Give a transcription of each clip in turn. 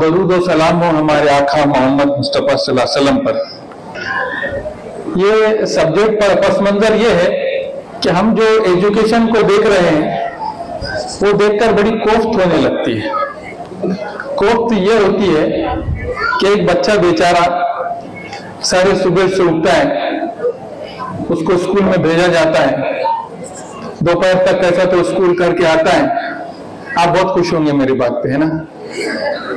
दरूद व सलाम हो हमारे आका मोहम्मद मुस्तफ़ा सल्लल्लाहु अलैहि वसल्लम पर। ये सब्जेक्ट पर पस मंजर ये है कि हम जो एजुकेशन को देख रहे हैं वो देखकर बड़ी कोफ्त होने लगती है। कोफ्त ये होती है कि एक बच्चा बेचारा सारे सुबह से उठता है, उसको स्कूल में भेजा जाता है, दोपहर तक कैसा तो स्कूल करके आता है। आप बहुत खुश होंगे मेरी बात पे, है ना।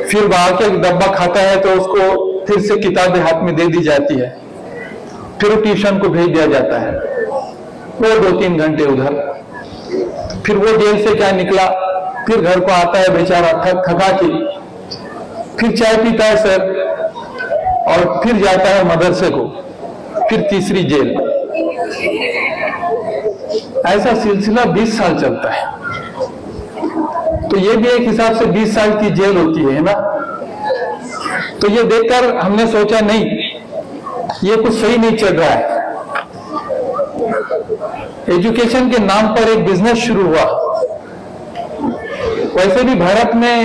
फिर बाहर के डब्बा खाता है तो उसको फिर से किताबें हाथ में दे दी जाती है, फिर ट्यूशन को भेज दिया जाता है, वो 2-3 घंटे उधर, फिर वो जेल से क्या निकला, फिर घर को आता है बेचारा थका के, फिर चाय पीता है सर, और फिर जाता है मदरसे को, फिर तीसरी जेल। ऐसा सिलसिला 20 साल चलता है। तो ये भी एक हिसाब से 20 साल की जेल होती है ना। तो ये देखकर हमने सोचा नहीं, ये कुछ सही नहीं चल रहा है। एजुकेशन के नाम पर एक बिजनेस शुरू हुआ। वैसे भी भारत में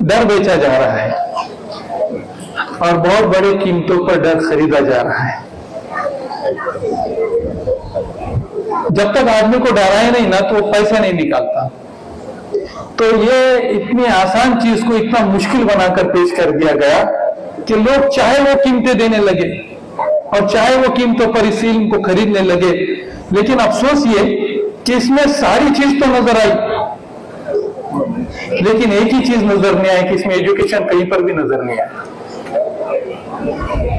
डर बेचा जा रहा है और बहुत बड़े कीमतों पर डर खरीदा जा रहा है। जब तक आदमी को डराए नहीं ना तो वो पैसा नहीं निकालता। तो ये इतनी आसान चीज को इतना मुश्किल बनाकर पेश कर दिया गया कि लोग चाहे वो कीमतें देने लगे और चाहे वो कीमतों पर इस इल्म को खरीदने लगे। लेकिन अफसोस ये कि इसमें सारी चीज तो नजर आई, लेकिन एक ही चीज नजर नहीं आई कि इसमें एजुकेशन कहीं पर भी नजर नहीं आया।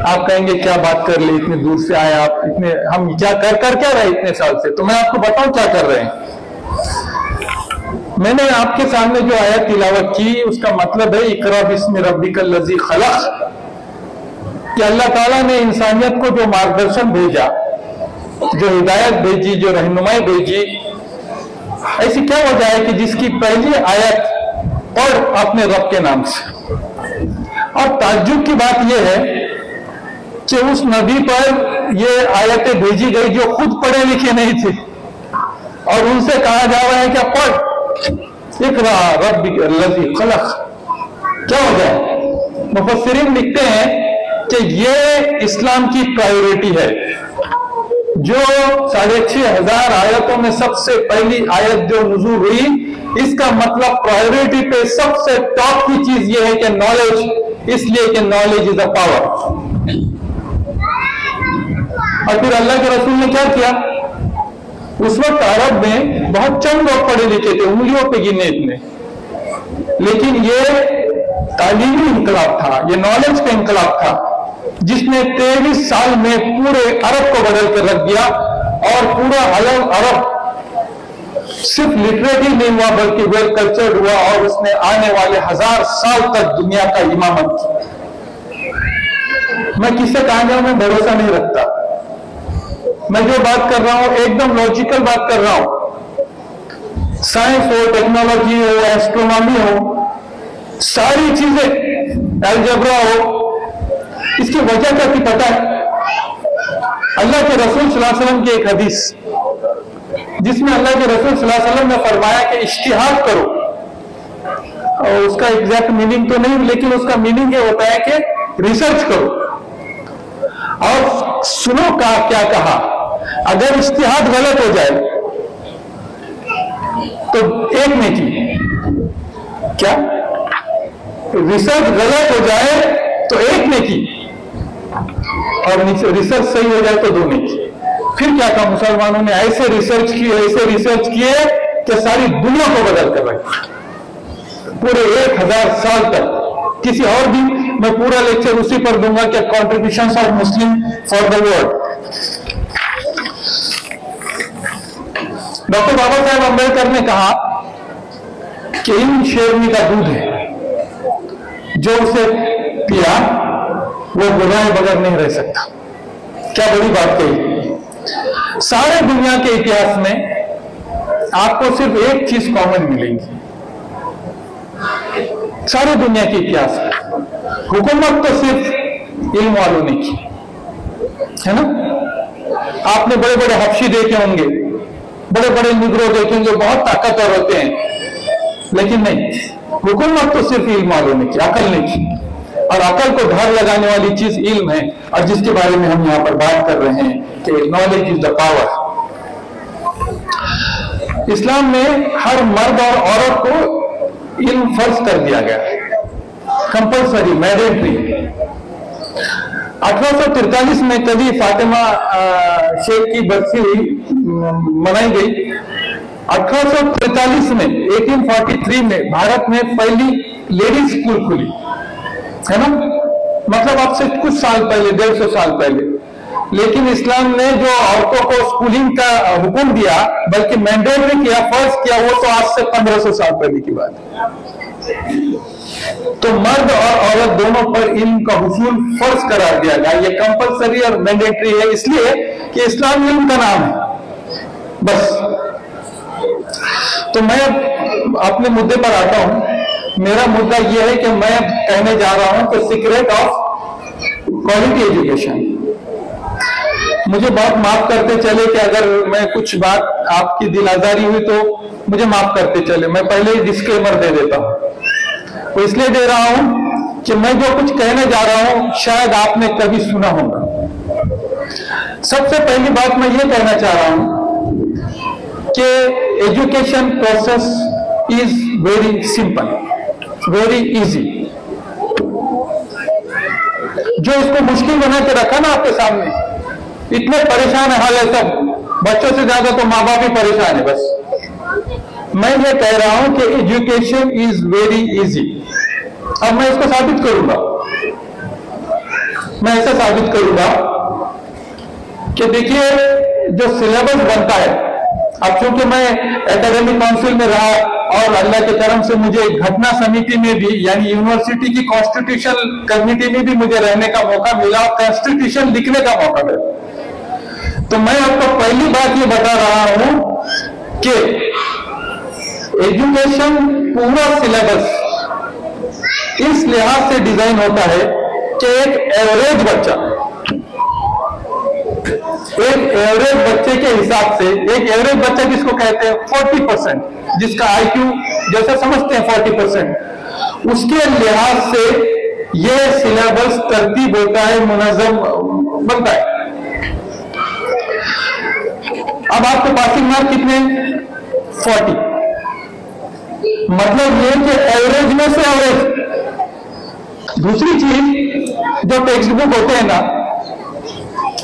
आप कहेंगे क्या बात कर ली, इतने दूर से आए आप, इतने हम क्या कर रहे इतने साल से। तो मैं आपको बताऊं क्या कर रहे हैं। मैंने आपके सामने जो आयत तिलावत की उसका मतलब है इकरा बिस्मि रब्बिकल लज़ी खलक़, कि अल्लाह ताला ने इंसानियत को जो मार्गदर्शन भेजा, जो हिदायत भेजी, जो रहनुमाई भेजी, ऐसी क्या वजह है कि जिसकी पहली आयत पढ़ अपने रब के नाम से। और ताज्जुब की बात यह है कि उस नबी पर ये आयतें भेजी गई जो खुद पढ़े लिखे नहीं थे, और उनसे कहा जा रहा है कि पढ़ इक़रा रब्बिकल लज़ी खलक़। क्या वजह है? मुफस्सिरीन लिखते हैं कि ये इस्लाम की प्रायोरिटी है। जो 6500 आयतों में सबसे पहली आयत जो नुज़ूल हुई, इसका मतलब प्रायोरिटी पे सबसे टॉप की चीज ये है कि नॉलेज, इसलिए कि नॉलेज इज अ पावर। और फिर अल्लाह के रसूल ने क्या किया, उस वक्त अरब में बहुत चंद लोग पढ़े लिखे थे, उंगलियों पे गिने इतने, लेकिन ये तालीमी इंकलाब था, ये नॉलेज का इंकलाब था, जिसने 23 साल में पूरे अरब को बदल कर रख दिया। और पूरा अरब सिर्फ लिटरेट ही नहीं हुआ बल्कि वेल कल्चर्ड हुआ, और उसने आने वाले 1000 साल तक दुनिया का इमामत की। मैं किससे कहानियों में भरोसा नहीं रखता। मैं जो बात कर रहा हूं एकदम लॉजिकल बात कर रहा हूं। साइंस हो, टेक्नोलॉजी हो, एस्ट्रोनॉमी हो, सारी चीजें, अलजेब्रा हो, इसकी वजह क्या थी पता है? अल्लाह के रसूल सल्लल्लाहु अलैहि वसल्लम की एक हदीस, जिसमें अल्लाह के रसूल सल्लल्लाहु अलैहि वसल्लम ने फरमाया कि इज्तिहाद करो। और उसका एग्जैक्ट मीनिंग तो नहीं, लेकिन उसका मीनिंग ये होता है कि रिसर्च करो। और सुनो क्या कहा, अगर इज्तिहाद गलत हो जाए तो एक नेकी, क्या रिसर्च गलत हो जाए तो एक नेकी, और रिसर्च सही हो जाए तो 2 नेकी। फिर क्या कहा, मुसलमानों ने ऐसे रिसर्च किए कि सारी दुनिया को बदल कर रखे पूरे 1000 साल तक। किसी और भी मैं पूरा लेक्चर उसी पर दूंगा कि contributions of Muslim for the world. Doctor Baba Saheb Ambedkar ने कहा कि इन शेरनी का दूध है, जो उसे पिया वो गुनाह बगैर नहीं रह सकता। क्या बड़ी बात कही। सारे दुनिया के इतिहास में आपको सिर्फ एक चीज कॉमन मिलेगी, सारे दुनिया के इतिहास में। हुकूमत तो सिर्फ इल्म वालों ने की, है ना। आपने बड़े बड़े हफ्शी देखे होंगे, बड़े बड़े निग्रो देखेंगे, बहुत ताकतवर होते हैं, लेकिन नहीं, हुकूमत तो सिर्फ इल्म वालों ने की, अकल ने की, और अकल को धार लगाने वाली चीज इल्म है, और जिसके बारे में हम यहाँ पर बात कर रहे हैं कि नॉलेज इज द पावर। इस्लाम में हर मर्द और औरत को इल्म फर्ज कर दिया गया, कंपल्सरी, मैंडेटरी। 1843 में कभी फातिमा शेख की बरसी मनाई गई। 1843 में 1843 में भारत में पहली लेडीज स्कूल खुली, है ना, मतलब अब से कुछ साल पहले, 150 साल पहले। लेकिन इस्लाम ने जो औरतों को स्कूलिंग का हुक्म दिया, बल्कि मैंडेटरी किया, फर्ज किया, वो तो आज से 1500 साल पहले की बात है। तो मर्द और औरत दोनों पर इल्म का हुसूल फर्ज करार दिया गया। ये कंपल्सरी और मैंडेटरी है इसलिए कि इस्लाम इल्म का नाम है, बस। तो मैं अपने मुद्दे पर आता हूं। मेरा मुद्दा यह है कि मैं कहने जा रहा हूं कि सीक्रेट ऑफ क्वालिटी एजुकेशन। मुझे बहुत माफ करते चले कि अगर मैं कुछ बात आपकी दिल आजारी हुई तो मुझे माफ करते चले। मैं पहले ही डिस्क्लेमर दे देता हूं, तो इसलिए दे रहा हूं कि मैं जो कुछ कहने जा रहा हूं शायद आपने कभी सुना होगा। सबसे पहली बात मैं ये कहना चाह रहा हूं कि education process is very simple, very easy. जो इसको मुश्किल बना के रखा ना आपके सामने, इतने परेशान है हाल है सब, बच्चों से ज्यादा तो माँ बाप ही परेशान है। बस मैं ये कह रहा हूं कि एजुकेशन इज वेरी इजी। अब मैं इसको साबित करूंगा, मैं ऐसा साबित करूंगा कि देखिए जो सिलेबस बनता है, अब चूंकि मैं एकेडमिक काउंसिल में रहा और अल्लाह के करम से मुझे घटना समिति में भी, यानी यूनिवर्सिटी की कॉन्स्टिट्यूशन कमेटी में भी मुझे रहने का मौका मिला और कॉन्स्टिट्यूशन लिखने का मौका मिला। तो मैं आपको पहली बात ये बता रहा हूं कि एजुकेशन पूरा सिलेबस इस लिहाज से डिजाइन होता है कि एक एवरेज बच्चे के हिसाब से, एक एवरेज बच्चा जिसको कहते हैं 40%, जिसका IQ जैसा समझते हैं 40%, उसके लिहाज से यह सिलेबस तरतीब होता है, मुनज़्ज़म बनता है। अब आपके पासिंग मार्क कितने? 40। मतलब ये कि एवरेज में से एवरेज। दूसरी चीज, जो टेक्स्ट बुक होते हैं ना,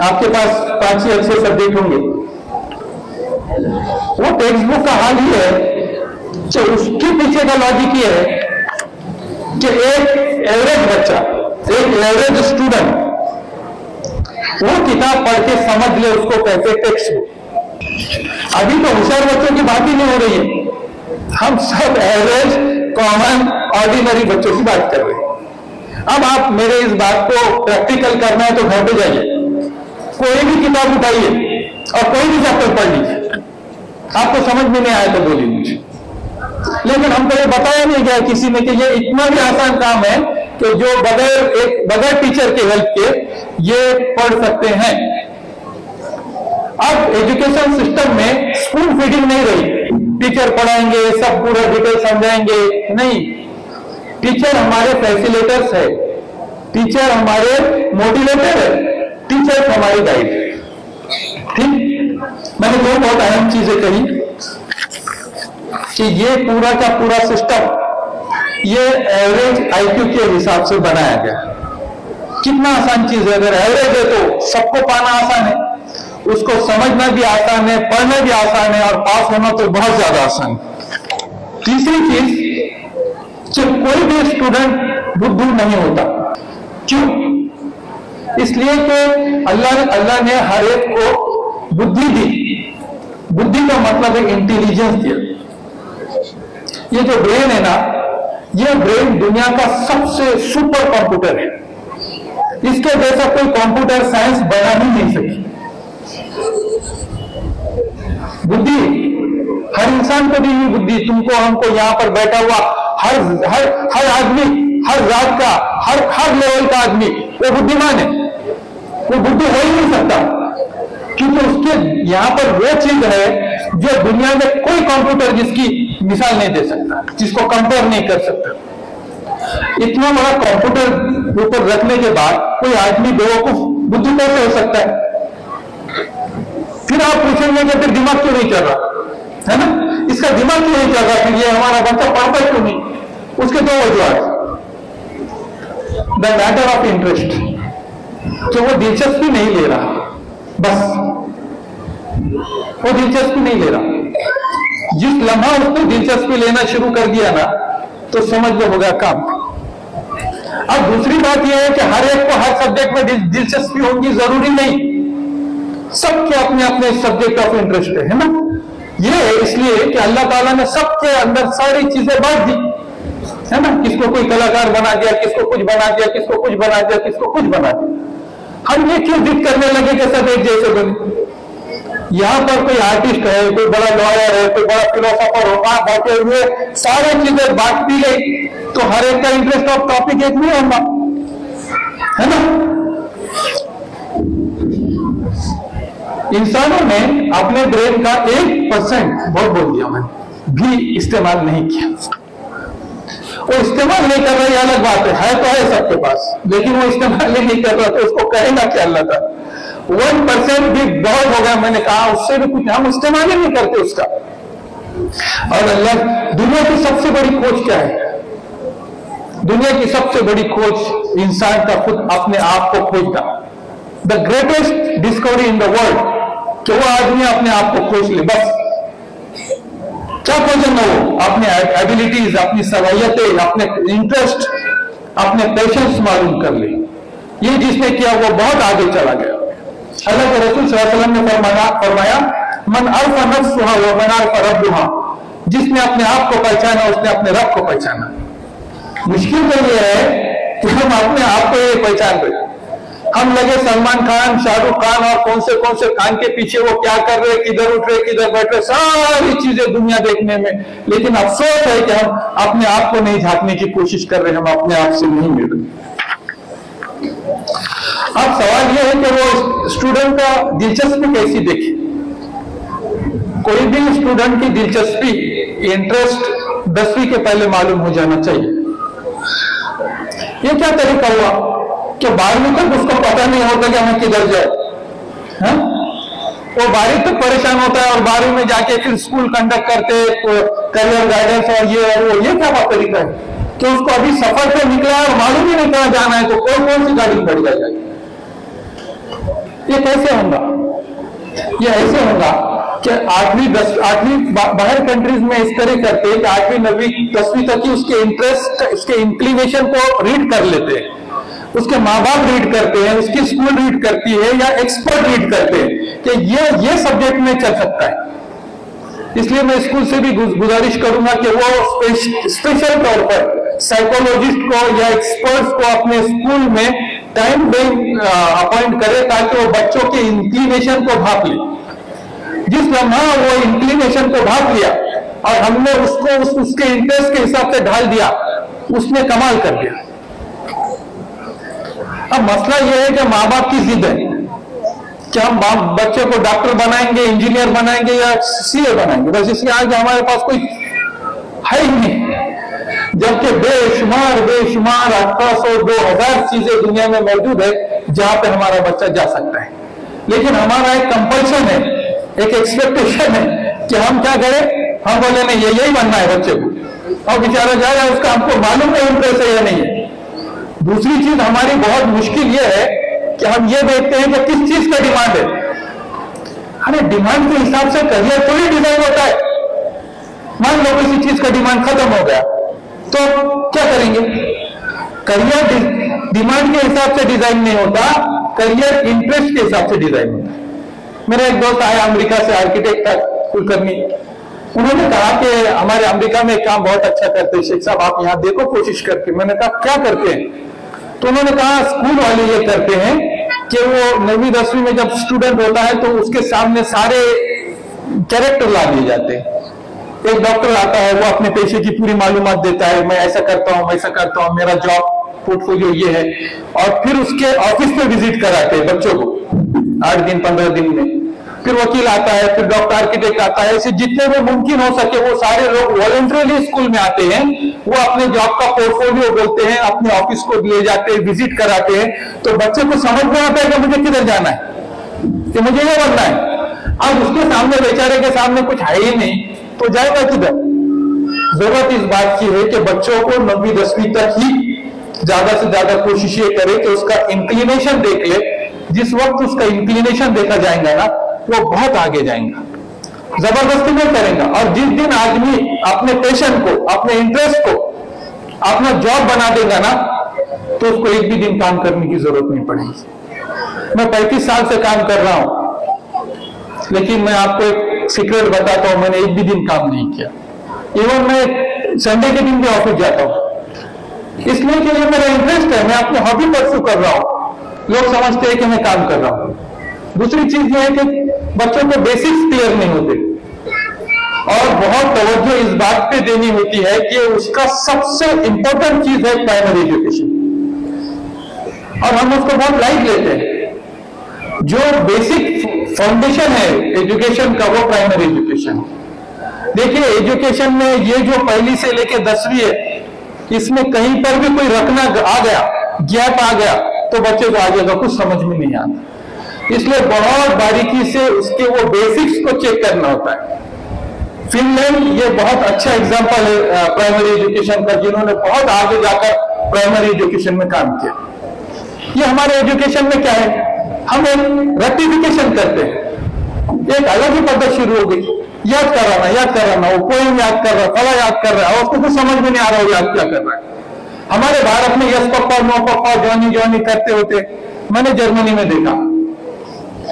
आपके पास 5 या 6 सब्जेक्ट होंगे, वो टेक्स्ट बुक का हाल ये है कि उसके पीछे का लॉजिक ये है कि एक एवरेज बच्चा, एक एवरेज स्टूडेंट वो किताब पढ़ के समझ ले, उसको कहते हैं टेक्स्ट बुक। अभी तो होशियार बच्चों की बात ही नहीं हो रही है, हम सब एवरेज, कॉमन, ऑर्डिनरी बच्चों की बात कर रहे हैं। अब आप मेरे इस बात को प्रैक्टिकल करना है तो घर पे जाइए, कोई भी किताब उठाइए और कोई भी चैप्टर पढ़ लीजिए। आपको समझ में नहीं आया तो बोलिए मुझे। लेकिन हमको ये बताया नहीं गया किसी ने कि ये इतना भी आसान काम है कि जो बगैर टीचर के हेल्प के ये पढ़ सकते हैं। अब एजुकेशन सिस्टम में स्पून फीडिंग नहीं रही, टीचर पढ़ाएंगे, सब पूरा डिटेल समझाएंगे, नहीं। टीचर हमारे फैसिलिटेटर्स है, टीचर हमारे मोटिवेटर है, टीचर हमारे गाइड है। ठीक, मैंने दो बहुत अहम चीजें कही कि ये पूरा का पूरा सिस्टम ये एवरेज IQ के हिसाब से बनाया गया। कितना आसान चीज है, अगर एवरेज है तो सबको पाना आसान है, उसको समझना भी आसान है, पढ़ना भी आसान है, और पास होना तो बहुत ज्यादा आसान है। तीसरी चीज कि कोई भी स्टूडेंट बुद्धू नहीं होता। क्यों? इसलिए कि अल्लाह ने हर एक को बुद्धि दी। बुद्धि का मतलब है इंटेलिजेंस दिया। ये जो ब्रेन है ना, ये ब्रेन दुनिया का सबसे सुपर कंप्यूटर है। इसके जैसा कोई कंप्यूटर साइंस बना ही नहीं सकी। बुद्धि हर इंसान को दी हुई बुद्धि, तुमको हमको यहां पर बैठा हुआ हर आदमी, हर जात का, हर लेवल का आदमी वो बुद्धिमान है। वो बुद्धि हो ही नहीं सकता, क्योंकि उसके यहां पर वो चीज है जो दुनिया में कोई कंप्यूटर जिसकी मिसाल नहीं दे सकता, जिसको कंपेयर नहीं कर सकता। इतना बड़ा कंप्यूटर ऊपर रखने के बाद कोई आदमी बेवकूफ बुद्धि कैसे हो सकता है? फिर आप पूछेंगे कि फिर दिमाग क्यों नहीं चल रहा, है ना? इसका दिमाग क्यों नहीं चल रहा, फिर ये हमारा बच्चा पढ़ता क्यों नहीं? उसके दो वजूहत। द मैटर ऑफ इंटरेस्ट, कि वो दिलचस्पी नहीं ले रहा, बस वो दिलचस्पी नहीं ले रहा। जिस लम्हा उसने दिलचस्पी लेना शुरू कर दिया ना, तो समझ लो होगा काम। अब दूसरी बात यह है कि हर एक को हर सब्जेक्ट में दिलचस्पी होगी जरूरी नहीं, सबके अपने अपने सब्जेक्ट ऑफ इंटरेस्ट है ना। ये इसलिए कि अल्लाह ताला ने सबके अंदर सारी चीजें बांट दी, है ना। किसको कोई कलाकार बना दिया, किसको कुछ बना दिया, किसको कुछ बना दिया, किसको कुछ बना दिया। हम ये क्यों जिद करने लगे कि सब एक जैसे बने? यहाँ पर कोई आर्टिस्ट है, कोई बड़ा लॉयर है, कोई बड़ा फिलोसोफर होगा, बैठे हुए सारी चीजें बांट दी गई, तो हर एक का इंटरेस्ट ऑफ टॉपिक एक नहीं होगा, है ना। इंसानों ने अपने ब्रेन का 1% बहुत बोल दिया मैंने भी इस्तेमाल नहीं किया। वो इस्तेमाल नहीं कर रहा, ये अलग बात है तो है सबके पास, लेकिन वो इस्तेमाल नहीं कर रहा, तो उसको कहेगा क्या अल्लाह का? 1% भी बहुत हो गया, मैंने कहा उससे भी कुछ हम इस्तेमाल ही नहीं करते उसका। और अल्लाह, दुनिया की सबसे बड़ी खोज क्या है? दुनिया की सबसे बड़ी खोज इंसान का खुद अपने आप को खोजना। The greatest discovery in the world, कि वो आदमी अपने आप को खोज ले, बस। क्या खोजेंगे वो? अपने एबिलिटीज, अपनी सलाहियतें, अपने इंटरेस्ट, अपने पैशंस मालूम कर ले। ये जिसने किया वो बहुत आगे चला गया। अल्लाह के रसूल सल्लल्लाहु अलैहि वसल्लम ने फरमाया मन अरफ़ा नफ्सहा व मन अरफ़ा रब्बुहा, जिसने अपने आप को पहचाना उसने अपने रब को पहचाना। मुश्किल तो ये है कि हम अपने आप को ये पहचान रहे, हम लगे सलमान खान, शाहरुख खान और कौन से खान के पीछे वो क्या कर रहे, किधर उठ रहे, किधर बैठ रहे, सारी चीजें दुनिया देखने में। लेकिन अफसोस है कि हम अपने आप को नहीं झांकने की कोशिश कर रहे, हम अपने आप से नहीं मिल रहे। अब सवाल यह है कि वो स्टूडेंट का दिलचस्पी कैसी देखे। कोई भी स्टूडेंट की दिलचस्पी, इंटरेस्ट 10वीं के पहले मालूम हो जाना चाहिए। ये क्या तरीका हुआ कि 12वीं तक उसको पता नहीं होता कि हमें किधर जाए, है? वो 12वीं तक परेशान होता है और 12वीं में जाके फिर स्कूल कंडक्ट करते, करियर गाइडेंस और ये और वो। ये क्या तरीका है कि उसको अभी सफर पे निकला और मालूम ही नहीं कहाँ जाना है, तो कौन सी गाड़ी में बढ़ जाएगी? ये कैसे होगा? ये ऐसे होगा कि 8वीं बाहर कंट्रीज में इस तरह करते हैं कि 8वीं 9वीं 10वीं तक ही उसके इंटरेस्ट, उसके इंक्लिनेशन को रीड कर लेते हैं, उसके माँ बाप रीड करते हैं, उसकी स्कूल रीड करती है या एक्सपर्ट रीड करते हैं कि ये सब्जेक्ट में चल सकता है। इसलिए मैं स्कूल से भी गुजारिश करूंगा कि वो स्पेशल तौर पर साइकोलॉजिस्ट को या एक्सपर्ट्स को अपने स्कूल में टाइम अपॉइंट करे, ताकि वो बच्चों के इंक्लिनेशन को भाप ले। जिस लम्हा वो इंक्लिनेशन को भाप लिया और हमने उसको उसके इंटरेस्ट के हिसाब से ढाल दिया, उसने कमाल कर दिया। अब मसला यह है कि माँ बाप की जिद है कि हम बच्चे को डॉक्टर बनाएंगे, इंजीनियर बनाएंगे या सीए बनाएंगे, बस इसके आगे हमारे पास कोई है ही नहीं। जबकि बेशुमार 1800 2000 चीजें दुनिया में मौजूद है जहां पे हमारा बच्चा जा सकता है। लेकिन हमारा एक कंपल्शन है, एक एक्सपेक्टेशन है कि हम क्या करें, हम बोले नहीं यही बनना है बच्चे को, और बेचारा जाए, उसका हमको मालूम नहीं इंटरेस्ट है या नहीं है। दूसरी चीज हमारी बहुत मुश्किल ये है कि हम ये देखते हैं कि किस चीज का डिमांड है। अरे डिमांड के हिसाब से करियर थोड़ी डिजाइन होता है। मान लो किसी चीज का डिमांड खत्म हो गया तो क्या करेंगे? करियर डिमांड के हिसाब से डिजाइन नहीं होता, करियर इंटरेस्ट के हिसाब से डिजाइन होता है। मेरा एक दोस्त आया अमेरिका से, आर्किटेक्ट था, कुलकर्णी। उन्होंने कहा कि हमारे अमेरिका में काम बहुत अच्छा करते हैं शेख साहब, आप यहाँ देखो कोशिश करके। मैंने कहा क्या करते हैं? तो उन्होंने कहा स्कूल वाले ये करते हैं कि वो 9वीं 10वीं में जब स्टूडेंट होता है तो उसके सामने सारे कैरेक्टर ला दिए जाते हैं। एक डॉक्टर आता है, वो अपने पेशे की पूरी मालूमात देता है, मैं ऐसा करता हूँ, वैसा करता हूँ, मेरा जॉब पोर्टफोलियो ये है, और फिर उसके ऑफिस में विजिट कराते हैं बच्चों को 8 दिन 15 दिन में। फिर वकील आता है, फिर डॉक्टर, आर्किटेक्ट आता है, ऐसे जितने भी मुमकिन हो सके वो सारे लोग वॉलंटरीली स्कूल में आते हैं। वो अपने जॉब का पोर्टफोलियो बोलते हैं, अपने ऑफिस को ले जाते हैं, विजिट कराते हैं, तो बच्चे को समझ में आता है कि मुझे किधर जाना है, कि मुझे ये बनना है। अब उसके सामने, बेचारे के सामने कुछ है ही नहीं, तो जाएगा किधर? जरूरत इस बात की है कि बच्चों को 9वीं 10वीं तक ही ज्यादा से ज्यादा कोशिश ये करे कि उसका इंक्लिनेशन देख ले। जिस वक्त उसका इंक्लिनेशन देखा जाएगा ना, वो बहुत आगे जाएगा, जबरदस्ती नहीं करेगा। और जिस दिन आदमी अपने पैशन को, अपने इंटरेस्ट को अपना जॉब बना देगा ना, तो उसको एक भी दिन काम करने की जरूरत नहीं पड़ेगी। मैं 35 साल से काम कर रहा हूं, लेकिन मैं आपको एक सीक्रेट बताता हूं, मैंने एक भी दिन काम नहीं किया। इवन मैं संडे के दिन भी ऑफिस जाता हूं, इसलिए कि ये मेरा इंटरेस्ट है, मैं अपनी हॉबी परस्यू कर रहा हूं। लोग समझते हैं कि मैं काम कर रहा हूं। दूसरी चीज ये है कि बच्चों को बेसिक्स क्लियर नहीं होते, और बहुत तवज्जो इस बात पे देनी होती है कि उसका सबसे इंपॉर्टेंट चीज है प्राइमरी एजुकेशन, और हम उसको बहुत लाइट लेते हैं। जो बेसिक फाउंडेशन है एजुकेशन का, वो प्राइमरी एजुकेशन। देखिए, एजुकेशन में ये जो पहली से लेकर 10वीं है, इसमें कहीं पर भी कोई रखना आ गया, गैप आ गया, तो बच्चे को आगे का कुछ समझ में नहीं आता। इसलिए बहुत बारीकी से उसके वो बेसिक्स को चेक करना होता है। फिनलैंड ये बहुत अच्छा एग्जांपल है प्राइमरी एजुकेशन का, जिन्होंने बहुत आगे जाकर प्राइमरी एजुकेशन में काम किया। ये हमारे एजुकेशन में क्या है, हम एक रेक्टिफिकेशन करते हैं, एक अलग ही पद्धति शुरू हो गई। याद कर रहा ना, वो पोएम याद कर रहा, फला याद कर रहा है, और उसको कुछ समझ में नहीं आ रहा वो याद क्या कर रहा है। हमारे भारत में यस पप्पा, नो पप्पा, जॉनी जॉनी करते होते, मैंने जर्मनी में देखा,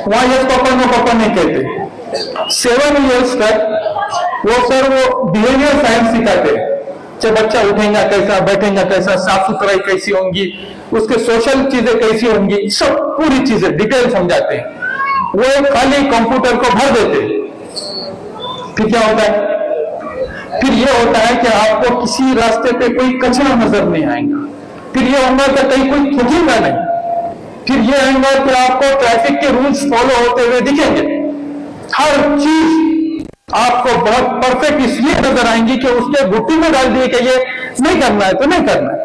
वहां यस पप्पा नो पप्पा नहीं कहते। 7 इयर्स तक वो बिहेवियर साइंस सिखाते हैं, चाहे बच्चा उठेगा कैसा, बैठेगा कैसा, साफ सुथराई कैसी होंगी, उसके सोशल चीजें कैसी होंगी, सब पूरी चीजें डिटेल समझाते हैं। वो एक खाली कंप्यूटर को भर देते हैं। फिर क्या होता है? फिर ये होता है कि आपको किसी रास्ते पे कोई कचरा नजर नहीं आएगा। फिर ये होगा कि कहीं कोई थूकेगा नहीं। फिर ये आएगा कि आपको ट्रैफिक के रूल्स फॉलो होते हुए दिखेंगे। हर चीज आपको बहुत परफेक्ट इसलिए नजर आएंगी कि उसके गुट्टी में डाल दिए कि ये नहीं करना है तो नहीं करना है।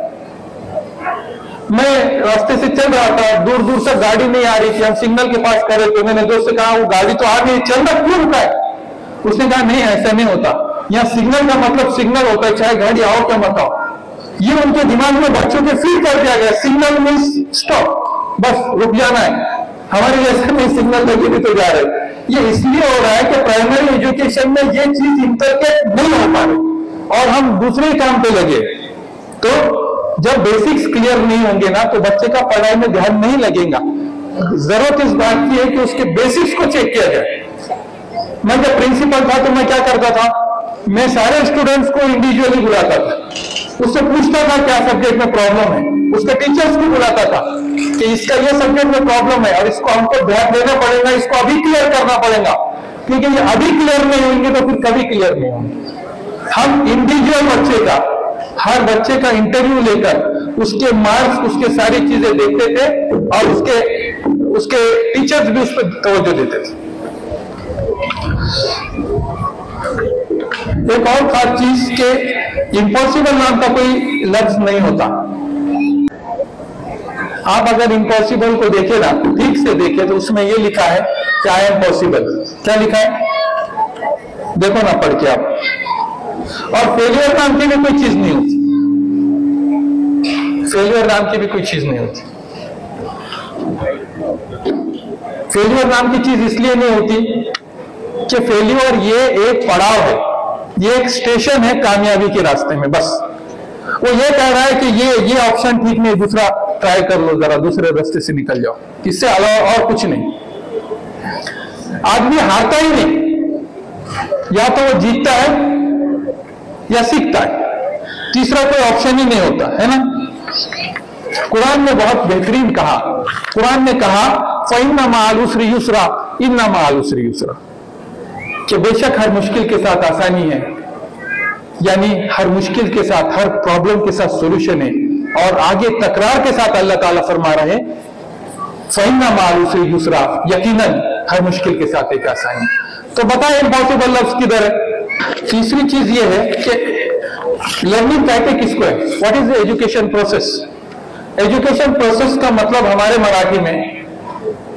मैं रास्ते से चल रहा था, दूर दूर तक गाड़ी नहीं आ रही थी, हम सिग्नल के पास खड़े थे। मैंने दोस्त से कहा, वो गाड़ी तो आ गई, चल रहा क्यों रुका है? उसने कहा, नहीं ऐसा नहीं होता, यहाँ सिग्नल का मतलब सिग्नल होता है, चाहे गाड़ी आओ क्या मत आओ। ये उनके दिमाग में बच्चों के फीड कर दिया गया, सिग्नल मीन्स स्टॉप, बस रुक जाना है। हमारे जैसे में सिग्नल लगे भी तो जा रहे। ये इसलिए हो रहा है कि प्राइमरी एजुकेशन में ये चीज इंटरकेट नहीं हो पा रही, और हम दूसरे काम पे लगे। तो जब बेसिक्स क्लियर नहीं होंगे ना, तो बच्चे का पढ़ाई में ध्यान नहीं लगेगा। जरूरत इस बात की है कि उसके बेसिक्स को चेक किया जाए। मैं जब प्रिंसिपल था तो मैं क्या करता था, मैं सारे स्टूडेंट्स को इंडिविजुअली बुलाता था, उससे पूछता था क्या सब्जेक्ट में प्रॉब्लम है। उसके टीचर्स को बुलाता था कि इसका ये सब्जेक्ट में प्रॉब्लम है और इसको हमको ध्यान देना पड़ेगा, इसको अभी क्लियर करना पड़ेगा, क्योंकि ये अभी क्लियर नहीं होंगे तो फिर कभी क्लियर नहीं होंगे। हम इंडिविजुअल बच्चे का, हर बच्चे का इंटरव्यू लेकर उसके मार्क्स, उसके सारी चीजें देखते थे, और उसके टीचर्स भी उस पर तवज्जो देते थे। एक और खास चीज के इम्पॉसिबल नाम का कोई लफ्ज नहीं होता। आप अगर इम्पॉसिबल को देखे ना, ठीक से देखे, तो उसमें ये लिखा है कि आई एम पॉसिबल। क्या लिखा है देखो ना पढ़ के आप। और फेलियर नाम की भी कोई चीज नहीं होती, फेलियर नाम की भी कोई चीज नहीं होती। फेलियर नाम की चीज इसलिए नहीं होती कि फेलियर ये एक पड़ाव है, ये एक स्टेशन है कामयाबी के रास्ते में। बस वो ये कह रहा है कि ये ऑप्शन ठीक नहीं, दूसरा ट्राई कर लो, जरा दूसरे रास्ते से निकल जाओ, इससे अलावा और कुछ नहीं। आदमी हारता ही नहीं, या तो वो जीतता है या सीखता है, तीसरा कोई ऑप्शन ही नहीं होता है ना। कुरान ने बहुत बेहतरीन कहा, कुरान ने कहा फइन्ना मअल उसरि युसरा इन्ना मअल उसरि युसरा, कि बेशक हर मुश्किल के साथ आसानी है, यानी हर मुश्किल के साथ, हर प्रॉब्लम के साथ सॉल्यूशन है। और आगे तकरार के साथ अल्लाह ताला फरमा रहे हैं फइन्ना मअल उसरि युसरा, यकीनन हर मुश्किल के साथ एक आसानी। तो बताए इम्पॉसिबल लफ्ज किधर है। तीसरी चीज ये है कि लर्निंग कहते किसको है, what is the education process. Education process का मतलब हमारे मराठी में,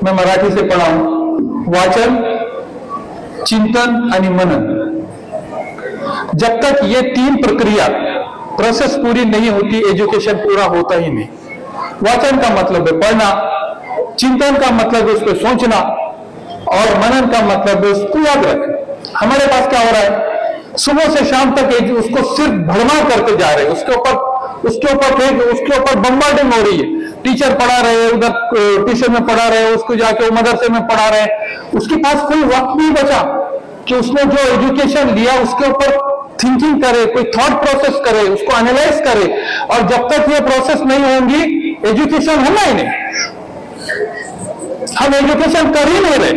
मैं मराठी से पढ़ा हूं, वाचन, चिंतन आणि मनन। जब तक ये तीन प्रक्रिया प्रोसेस पूरी नहीं होती, एजुकेशन पूरा होता ही नहीं। वाचन का मतलब है पढ़ना, चिंतन का मतलब है उस पर सोचना, और मनन का मतलब है उसको याद रखना। हमारे पास क्या हो रहा है, सुबह से शाम तक उसको सिर्फ भड़मार करते जा रहे हैं, उसके ऊपर बम्बार्डिंग हो रही है। टीचर पढ़ा रहे हैं, उधर ट्यूशन में पढ़ा रहे हैं, उसको जाके मदरसे में पढ़ा रहे हैं, उसके पास कोई वक्त नहीं बचा कि उसने जो एजुकेशन लिया उसके ऊपर थिंकिंग करे, कोई थॉट प्रोसेस करे, उसको एनालाइज करे। और जब तक ये प्रोसेस नहीं होंगी, एजुकेशन होना ही नहीं। हम एजुकेशन कर ही नहीं रहे,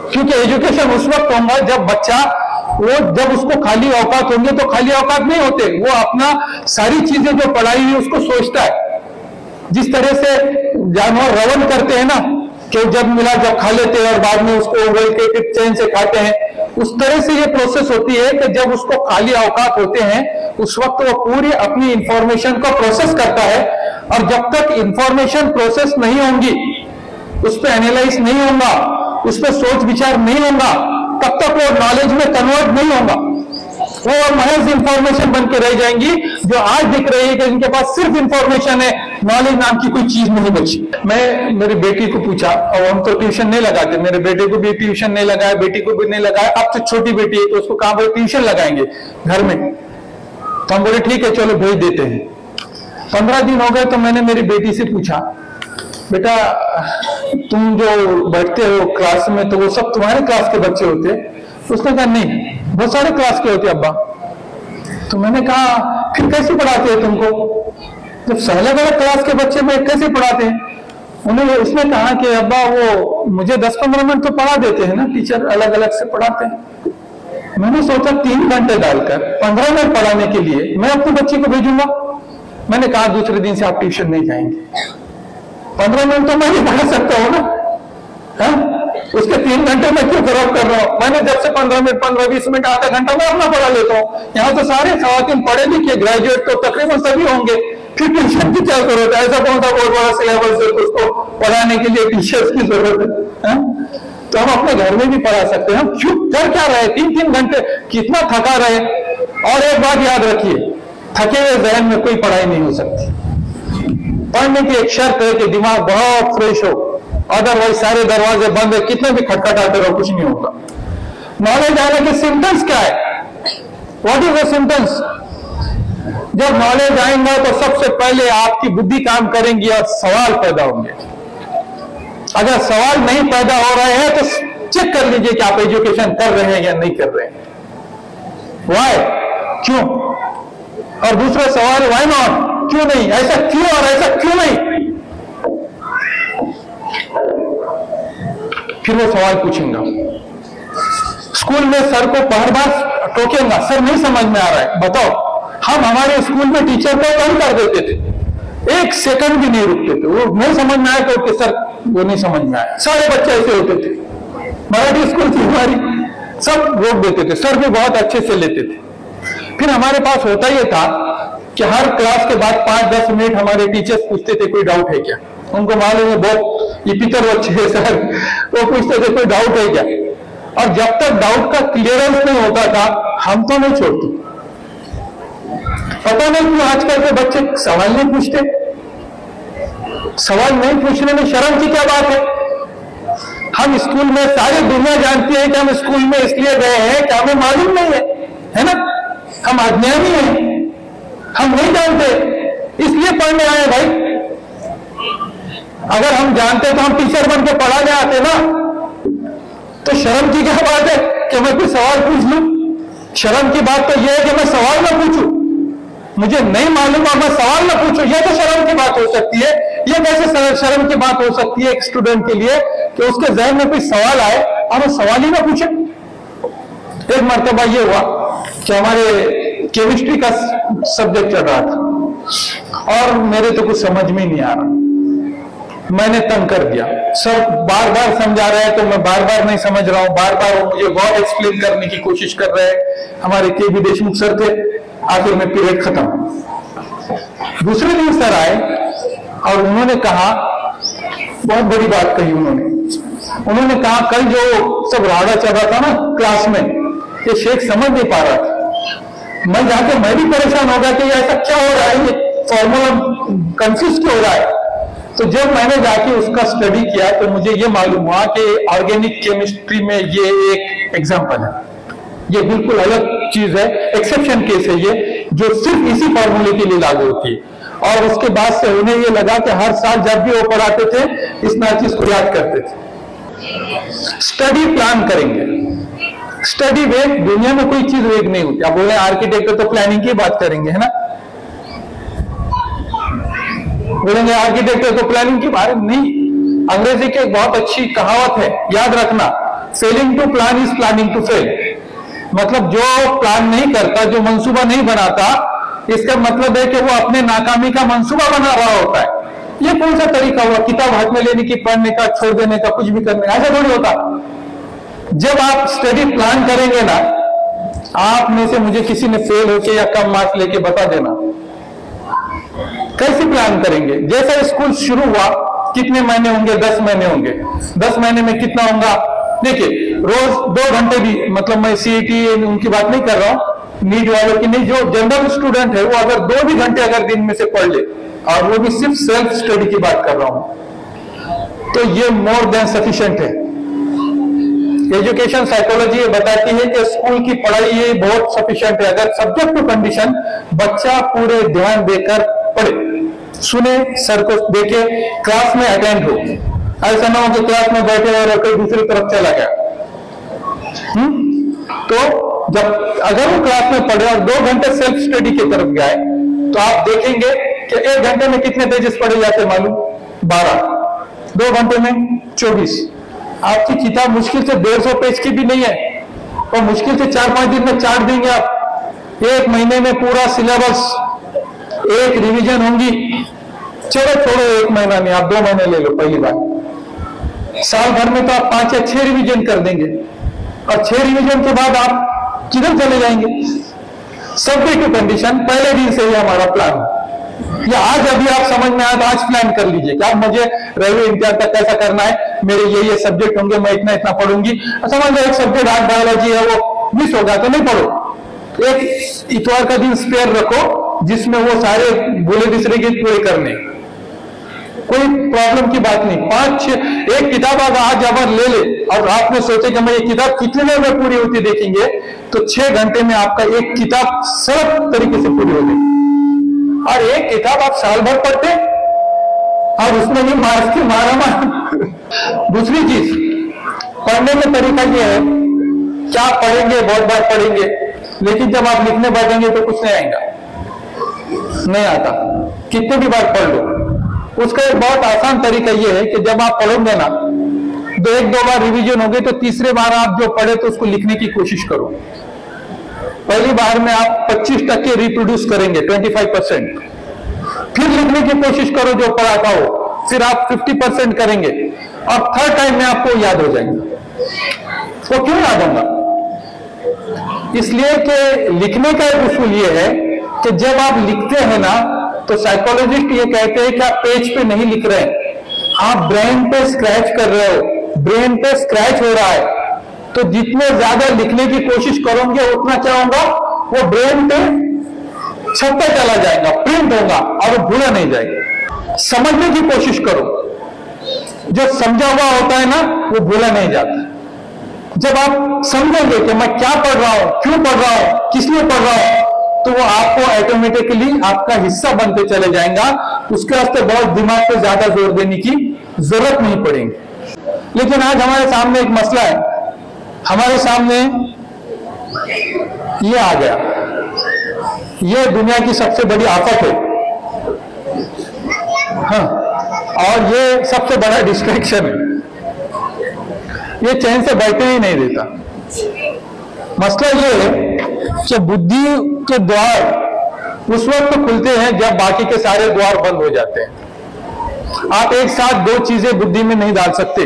क्योंकि एजुकेशन उस वक्त होगा जब बच्चा, वो जब उसको खाली औकात होंगे, तो खाली औकात नहीं होते, वो अपना सारी चीजें जो पढ़ाई हुई उसको सोचता है। जिस तरह से जानवर रवन करते हैं ना, कि जब मिला जब खा लेते हैं और बाद में उसको उबल के चैन से खाते हैं, उस तरह से ये प्रोसेस होती है कि जब उसको खाली औकात होते हैं, उस वक्त वो पूरी अपनी इंफॉर्मेशन को प्रोसेस करता है। और जब तक इंफॉर्मेशन प्रोसेस नहीं होंगी, उस पर एनालाइज नहीं होगा, उस पर सोच विचार नहीं होगा, तब तक वो नॉलेज में कन्वर्ट नहीं होगा। वो महज इंफॉर्मेशन बन के रह जाएंगी, जो आज दिख रही है कि इनके पास सिर्फ इंफॉर्मेशन है, नॉलेज नाम की कोई चीज नहीं बची। मैं मेरी बेटी को पूछा, और हम तो ट्यूशन नहीं लगाते, मेरे बेटे को भी ट्यूशन नहीं लगाया, बेटी को भी नहीं लगाया। अब तो छोटी बेटी है तो उसको कहां पर ट्यूशन लगाएंगे घर में। तो हम बोले ठीक है चलो भेज देते हैं। 15 दिन हो गए तो मैंने मेरी बेटी से पूछा, बेटा तुम जो बैठते हो क्लास में तो वो सब तुम्हारे क्लास के बच्चे होते? तो उसने कहा नहीं, बहुत सारे क्लास के होते अब्बा। तो मैंने कहा फिर कैसे पढ़ाते हैं तुमको, जब अलग अलग क्लास के बच्चे में कैसे पढ़ाते हैं? उसने कहा कि अब्बा वो मुझे 10-15 मिनट तो पढ़ा देते हैं ना, टीचर अलग अलग से पढ़ाते हैं। मैंने सोचा 3 घंटे डालकर 15 मिनट पढ़ाने के लिए मैं अपने बच्चे को भेजूंगा। मैंने कहा दूसरे दिन से आप ट्यूशन नहीं जाएंगे। 15 मिनट तो मैं ही पढ़ा सकता हूँ ना, है? उसके 3 घंटे में क्यों खराब कर रहा हूं? मैंने जब से 15 मिनट 15-20 मिनट आधा घंटा मैं अपना पढ़ा लेता हूँ। यहाँ तो सारे खवातीन पढ़े लिखे ग्रेजुएट तो तकरीबन सभी होंगे, फिर ट्यूशन की क्या जरूरत है? ऐसा कौन सा बहुत बड़ा सिलेबस है उसको पढ़ाने के लिए टीचर्स की जरूरत है? तो हम अपने घर में भी पढ़ा सकते हैं। हम क्यों कर क्या रहे 3-3 घंटे, कितना थका रहे। और एक बात याद रखिए, थके हुए जहन में कोई पढ़ाई नहीं हो सकती। पढ़ने की एक शर्त है कि दिमाग बहुत फ्रेश हो, अदरवाइज सारे दरवाजे बंद है, कितने भी खटखटाते रहो कुछ नहीं होगा। नॉलेज आने के सिम्टम्स क्या है? What is the symptoms? जब नॉलेज आएगा तो सबसे पहले आपकी बुद्धि काम करेंगी और सवाल पैदा होंगे। अगर सवाल नहीं पैदा हो रहे हैं तो चेक कर लीजिए कि आप एजुकेशन कर रहे हैं या नहीं कर रहे हैं। वाई, क्यों? और दूसरा सवाल वाई नॉट, क्यों नहीं, ऐसा क्यों और ऐसा क्यों नहीं? फिर वो सवाल पूछूंगा। स्कूल में सर को बार बार टोकेंगा, सर नहीं समझ में आ रहा है, बताओ। हम हमारे स्कूल में टीचर को कम कर देते थे, 1 सेकंड भी नहीं रुकते थे। वो नहीं समझ में आया तो कि सर वो नहीं समझ में आया। सारे बच्चे ऐसे होते थे, मराठी स्कूल थी हमारी, सब रोक देते थे, सर भी बहुत अच्छे से लेते थे। फिर हमारे पास होता यह था कि हर क्लास के बाद 5-10 मिनट हमारे टीचर्स पूछते थे कोई डाउट है क्या। उनको मालूम है बहुत ये पितर बच्चे है सर, वो पूछते थे कोई डाउट है क्या। और जब तक डाउट का क्लियरेंस नहीं होता था हम तो नहीं छोड़ते। पता नहीं क्यों आजकल के बच्चे सवाल नहीं पूछते। सवाल नहीं पूछने में शर्म की क्या बात है? हम स्कूल में सारी दुनिया जानती है कि हम स्कूल में इसलिए गए हैं कि हमें मालूम नहीं है ना? हम अज्ञानी हैं, हम नहीं जानते इसलिए पढ़ने आए भाई। अगर हम जानते तो हम टीचर बन के पढ़ाने आते ना। तो शर्म की क्या बात है कि मैं कोई सवाल पूछ लूं? शर्म की बात तो यह है कि मैं सवाल ना पूछूं, मुझे नहीं मालूम और मैं सवाल ना पूछूं। यह तो शर्म की बात हो सकती है। यह कैसे शर्म की बात हो सकती है एक स्टूडेंट के लिए कि उसके जहन में कोई सवाल आए और वो सवाल ही ना पूछे। एक मर्तबा यह हुआ कि हमारे केमिस्ट्री का सब्जेक्ट चल रहा था और मेरे तो कुछ समझ में नहीं आ रहा। मैंने तंग कर दिया। सर बार बार समझा रहे हैं तो मैं बार बार नहीं समझ रहा हूं, बार बार वो मुझे बहुत एक्सप्लेन करने की कोशिश कर रहे हैं। हमारे के.बी. देशमुख सर थे। आखिर में पीरियड खत्म। दूसरे दिन सर आए और उन्होंने कहा, बहुत बड़ी बात कही उन्होंने कहा कल जो सब राड़ा चल रहा था ना क्लास में, ये शेख समझ नहीं पा रहा था। मैं जाके मैं भी परेशान हो गया कि ऐसा क्या हो रहा है, ये फॉर्मूला कंफ्यूज क्यों हो रहा है। तो जब मैंने जाके उसका स्टडी किया तो मुझे ये मालूम हुआ कि ऑर्गेनिक केमिस्ट्री में ये एक एग्जाम्पल है, ये बिल्कुल अलग चीज है, एक्सेप्शन केस है ये, जो सिर्फ इसी फॉर्मूले के लिए लागू होती है। और उसके बाद से उन्हें ये लगा कि हर साल जब भी वो पढ़ाते थे इस चीज को याद करते थे। स्टडी प्लान करेंगे, स्टडी वेग, दुनिया में कोई चीज वेग नहीं होती। आप बोले आर्किटेक्ट तो प्लानिंग की बात करेंगे, है ना, बोलेंगे आर्किटेक्ट तो प्लानिंग की बात नहीं। अंग्रेजी की एक बहुत अच्छी कहावत है, याद रखना, failing to plan is planning to fail. मतलब जो प्लान नहीं करता, जो मंसूबा नहीं बनाता, इसका मतलब है कि वो अपने नाकामी का मंसूबा बना रहा होता है। ये कौन सा तरीका हुआ किताब हाथ में लेने की, पढ़ने का, छोड़ देने का, कुछ भी करने का? ऐसा थोड़ी होता। जब आप स्टडी प्लान करेंगे ना, आप में से मुझे किसी ने फेल होके या कम मार्क्स लेके बता देना, कैसे प्लान करेंगे? जैसे स्कूल शुरू हुआ, कितने महीने होंगे? 10 महीने होंगे। 10 महीने में कितना होगा? देखिए, रोज 2 घंटे भी, मतलब मैं सीईटी उनकी बात नहीं कर रहा हूं, नीट वालों की नहीं, जो जनरल स्टूडेंट है वो अगर 2 भी घंटे अगर दिन में से पढ़ ले, और वो भी सिर्फ सेल्फ स्टडी की बात कर रहा हूं, तो ये मोर देन सफिशिएंट है। एजुकेशन साइकोलॉजी ये बताती है कि स्कूल की पढ़ाई ये बहुत सफिशिएंट है, अगर सब्जेक्ट टू कंडीशन बच्चा पूरे ध्यान देकर पढ़े, सुने, सर को देखे, क्लास में अटेंड हो। ऐसा ना हो कि क्लास में बैठे और कोई दूसरी तरफ चला गया। तो जब अगर वो क्लास में पढ़े और 2 घंटे सेल्फ स्टडी की तरफ गए, तो आप देखेंगे कि 1 घंटे में कितने पेजेस पढ़े जाते हैं मालूम? 12। 2 घंटे में 24। आपकी किताब मुश्किल से 150 पेज की भी नहीं है, और मुश्किल से 4-5 दिन में चाट देंगे आप। 1 महीने में पूरा सिलेबस, 1 रिवीजन होंगी। चलो छोड़ो, 1 महीना नहीं, आप 2 महीने ले लो पहली बार। साल भर में तो आप 5 या 6 रिवीजन कर देंगे, और 6 रिवीजन के बाद आप किधर चले जाएंगे? सब्जेक्ट टू कंडीशन पहले दिन से ही हमारा प्लान है। या आज अभी आप समझ में आया तो आज प्लान कर लीजिए कि आप मुझे रेलवे इंतजार तक कैसा करना है, मेरे ये सब्जेक्ट होंगे, मैं इतना इतना पढ़ूंगी। समझ लो एक सब्जेक्ट आज बायोलॉजी है, वो मिस होगा तो नहीं पढ़ो। एक इतवार का दिन स्पेयर रखो जिसमें वो सारे बोले दूसरे के पूरे करने, कोई प्रॉब्लम की बात नहीं। 5-6 एक किताब अगर आज अगर ले ले और आपने सोचे कि मैं ये किताब कितने देर में पूरी होती देखेंगे, तो 6 घंटे में आपका एक किताब सरल तरीके से पूरी हो गई। और एक किताब आप साल भर पढ़ते और उसमें भी मार्क्स की मारा। दूसरी चीज, पढ़ने का तरीका ये है, क्या पढ़ेंगे, बहुत बार पढ़ेंगे, लेकिन जब आप लिखने बैठेंगे तो कुछ नहीं आएगा, नहीं आता, कितने भी बार पढ़ लो। उसका एक बहुत आसान तरीका यह है कि जब आप पढ़ोगे ना, तो 1-2 बार रिवीजन हो गई, तो तीसरे बार आप जो पढ़े तो उसको लिखने की कोशिश करो। पहली बार में आप 25% रिप्रोड्यूस करेंगे, 25%, फिर लिखने की कोशिश करो जो पढ़ा था वो, फिर आप 50% करेंगे, और 3rd टाइम में आपको याद हो जाएंगे। वो क्यों याद होगा? इसलिए कि लिखने का एक उसूल ये है कि जब आप लिखते हैं ना, तो साइकोलॉजिस्ट ये कहते हैं कि आप पेज पे नहीं लिख रहे हैं, आप ब्रेन पे स्क्रैच कर रहे हो, ब्रेन पे स्क्रैच हो रहा है। तो जितने ज्यादा लिखने की कोशिश करोगे उतना क्या होगा, वो ब्रेन पे छपता चला जाएगा, प्रिंट होगा, और वो भूला नहीं जाएगा। समझने की कोशिश करो, जो समझा हुआ होता है ना वो भूला नहीं जाता। जब आप समझोगे कि मैं क्या पढ़ रहा हूं, क्यों पढ़ रहा हूं, किस लिए पढ़ रहा हूं, तो वो आपको ऑटोमेटिकली आपका हिस्सा बनते चले जाएगा। उसके वास्ते बहुत दिमाग पे ज्यादा जोर देने की जरूरत नहीं पड़ेगी। लेकिन आज हमारे सामने एक मसला है, हमारे सामने ये आ गया, ये दुनिया की सबसे बड़ी आफत है, हाँ, और ये सबसे बड़ा डिस्ट्रैक्शन है, ये चैन से बैठने ही नहीं देता। मसला ये है कि बुद्धि के द्वार उस वक्त तो खुलते हैं जब बाकी के सारे द्वार बंद हो जाते हैं। आप एक साथ दो चीजें बुद्धि में नहीं डाल सकते।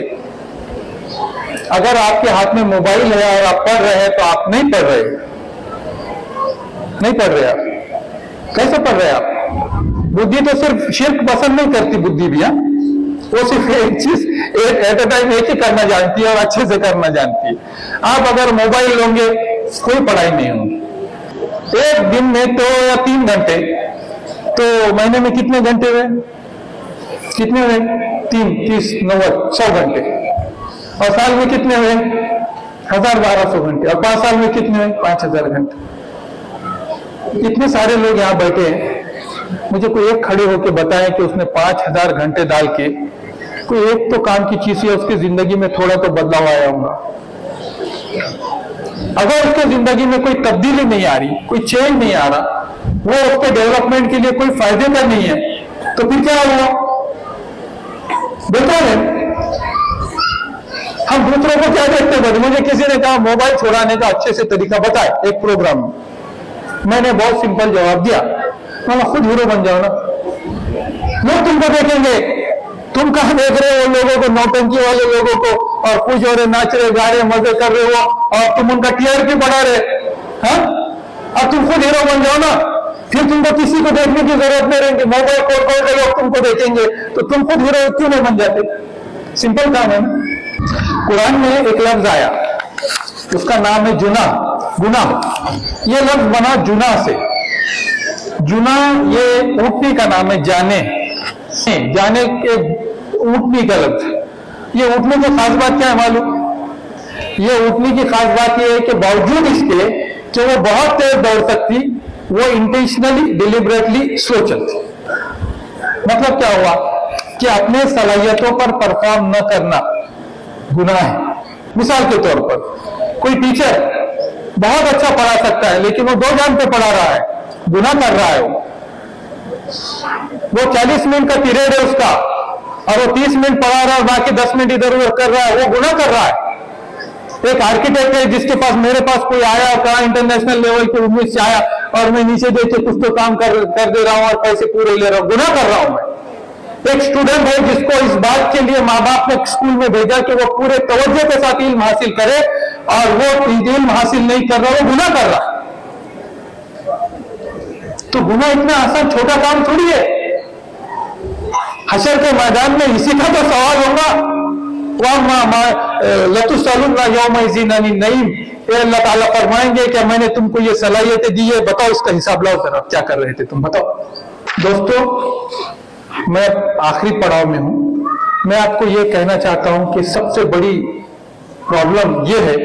अगर आपके हाथ में मोबाइल है और आप पढ़ रहे हैं तो आप नहीं पढ़ रहे, नहीं पढ़ रहे। आप कैसे पढ़ रहे हैं? आप बुद्धि तो सिर्फ शिर्क पसंद नहीं करती, बुद्धि भी वो सिर्फ एक चीज एट अ टाइम एक ही करना जानती है और अच्छे से करना जानती है। आप अगर मोबाइल लोगे कोई पढ़ाई नहीं होगी। एक दिन में तो या 3 घंटे, तो महीने में कितने घंटे हुए? कितने हुए? 3, 30, 90, 100 घंटे। और साल में कितने हुए? 1000-1200 घंटे। और 5 साल में कितने हुए? 5000 घंटे। इतने सारे लोग यहाँ बैठे हैं, मुझे कोई एक खड़े होकर बताए कि उसने 5000 घंटे डाल के कोई एक तो काम की चीज है, उसकी जिंदगी में थोड़ा तो बदलाव आया होगा। अगर उसके जिंदगी में कोई तब्दीली नहीं आ रही, कोई चेंज नहीं आ रहा, वो उसके डेवलपमेंट के लिए कोई फायदे का नहीं है, तो फिर क्या हुआ? बेकार है। हम दूसरों को क्या देखते हैं? मुझे किसी ने कहा मोबाइल छुड़ाने का अच्छे से तरीका बताए एक प्रोग्राम में। मैंने बहुत सिंपल जवाब दिया, मैं खुद हीरो बन जाओ ना, लोग तुमको देखेंगे। तुम कहां देख रहे हो लोगों को, नौटंकी वाले लोगों को, और खुश हो रहे, नाच रहे, गा रहे, मजे कर रहे हो, और तुम उनका टीआरपी बढ़ा रहे। हाँ, अब तुम खुद हीरो बन जाओ ना, फिर तुमको किसी को देखने की जरूरत नहीं रहेगी। मोबाइल खोल खोल के लोग तुमको देखेंगे, तो तुम खुद हीरो क्यों नहीं बन जाते? सिंपल काम है ना। कुरान में एक लफ्ज आया, उसका नाम है जुना, गुनाह। ये लफ्ज बना जुना से। जुना ये ऊँटनी का नाम है, जाने के ऊँटनी का लफ्ज। ये ऊँटनी की खास बात क्या है मालूम? ये ऊँटनी की खास बात ये है कि बावजूद इसके कि वो बहुत तेज दौड़ सकती, वो इंटेंशनली डिलिबरेटली स्लो चलती। मतलब क्या हुआ कि अपने सलाहियतों पर परफॉर्म न करना गुनाह है। मिसाल के तौर पर कोई टीचर बहुत अच्छा पढ़ा सकता है, लेकिन वो 2 जान पे पढ़ा रहा है, गुनाह कर रहा है। वो 40 मिनट का पीरियड है उसका, और वो 30 मिनट पढ़ा रहा है और बाकी 10 मिनट इधर उधर कर रहा है, वो गुनाह कर रहा है। एक आर्किटेक्ट है जिसके पास, मेरे पास कोई आया और कहा इंटरनेशनल लेवल के उम्मीद से आया, और मैं नीचे देख के कुछ तो काम कर दे रहा हूं और पैसे पूरे ले रहा हूं, गुनाह कर रहा हूं मैं। एक स्टूडेंट है जिसको इस बात के लिए माँ बाप ने स्कूल में भेजा कि वो पूरे तवज्जो के साथ इल्म हासिल करे, और वो इल्म हासिल नहीं कर रहा, वो गुनाह कर रहा है। तो गुनाह इतना आसान छोटा काम थोड़ी है। हशर के मैदान में इसी का तो सवाल होगा, अल्लाह ताला फरमाएंगे कि मैंने तुमको ये सलाहियतें दी है, बताओ इसका हिसाब लाओ जरा, क्या कर रहे थे तुम, बताओ। दोस्तों, मैं आखिरी पड़ाव में हूं। मैं आपको ये कहना चाहता हूं कि सबसे बड़ी प्रॉब्लम ये है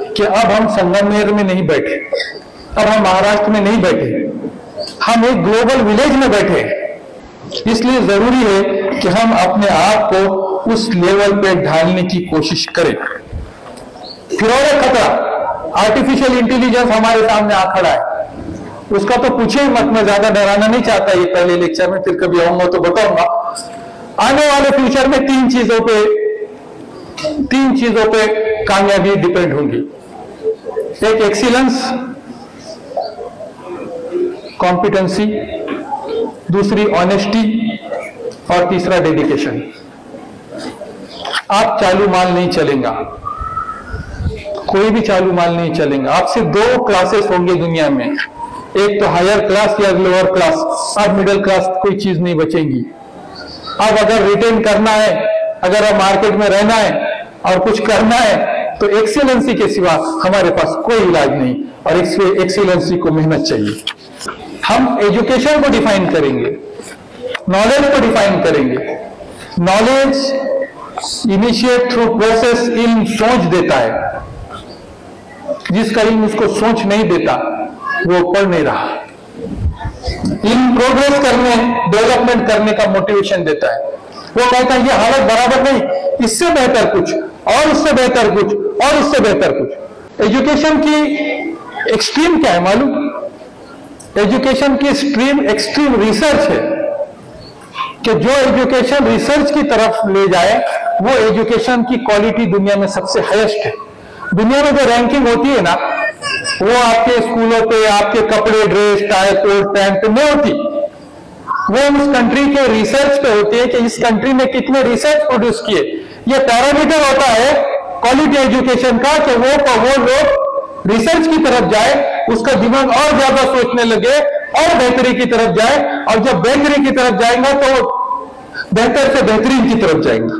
कि अब हम संगमनेर में नहीं बैठे, अब हम महाराष्ट्र में नहीं बैठे, हम एक ग्लोबल विलेज में बैठे हैं। इसलिए जरूरी है कि हम अपने आप को उस लेवल पे ढालने की कोशिश करें। फिर और एक खतरा, आर्टिफिशियल इंटेलिजेंस हमारे सामने आ खड़ा है। उसका तो पूछे ही मत, मैं ज्यादा डराना नहीं चाहता ये पहले लेक्चर में, फिर कभी आऊंगा तो बताऊंगा। आने वाले फ्यूचर में 3 चीजों पे कामयाबी डिपेंड होगी। एक एक्सीलेंस, कॉम्पिटेंसी, दूसरी ऑनेस्टी, और तीसरा डेडिकेशन। आप चालू माल नहीं चलेगा, कोई भी चालू माल नहीं चलेगा। आप सिर्फ 2 क्लासेस होंगे दुनिया में, एक तो हायर क्लास या लोअर क्लास। आप मिडिल क्लास कोई चीज नहीं बचेगी। अब अगर रिटेन करना है, अगर आप मार्केट में रहना है और कुछ करना है, तो एक्सीलेंसी के सिवा हमारे पास कोई इलाज नहीं, और एक्सीलेंसी को मेहनत चाहिए। हम एजुकेशन को डिफाइन करेंगे, नॉलेज को डिफाइन करेंगे। नॉलेज इनिशिएट थ्रू प्रोसेस, इल्म सोच देता है। जिसका इल्म उसको सोच नहीं देता वो पढ़ नहीं रहा। इल्म प्रोग्रेस करने, डेवलपमेंट करने का मोटिवेशन देता है। वो कहता है ये हालत बराबर नहीं, इससे बेहतर कुछ, और उससे बेहतर कुछ, और उससे बेहतर कुछ। एजुकेशन की एक्सट्रीम क्या है मालूम? एजुकेशन की एक्सट्रीम रिसर्च है, कि जो एजुकेशन रिसर्च की तरफ ले जाए वो एजुकेशन की क्वालिटी दुनिया में सबसे हाईएस्ट है। दुनिया में जो रैंकिंग होती है ना, वो आपके स्कूलों पे, आपके कपड़े, ड्रेस, टाई, कोट, पैंट पे नहीं होती। वो उस कंट्री के रिसर्च पे होती है कि इस कंट्री ने कितने रिसर्च प्रोड्यूस किए। ये पैरामीटर होता है क्वालिटी एजुकेशन का कि वो लोग रिसर्च की तरफ जाए, उसका दिमाग और ज्यादा सोचने लगे और बेहतरी की तरफ जाए, और जब बेहतरी की तरफ जाएगा तो बेहतर से बेहतरीन की तरफ जाएगा।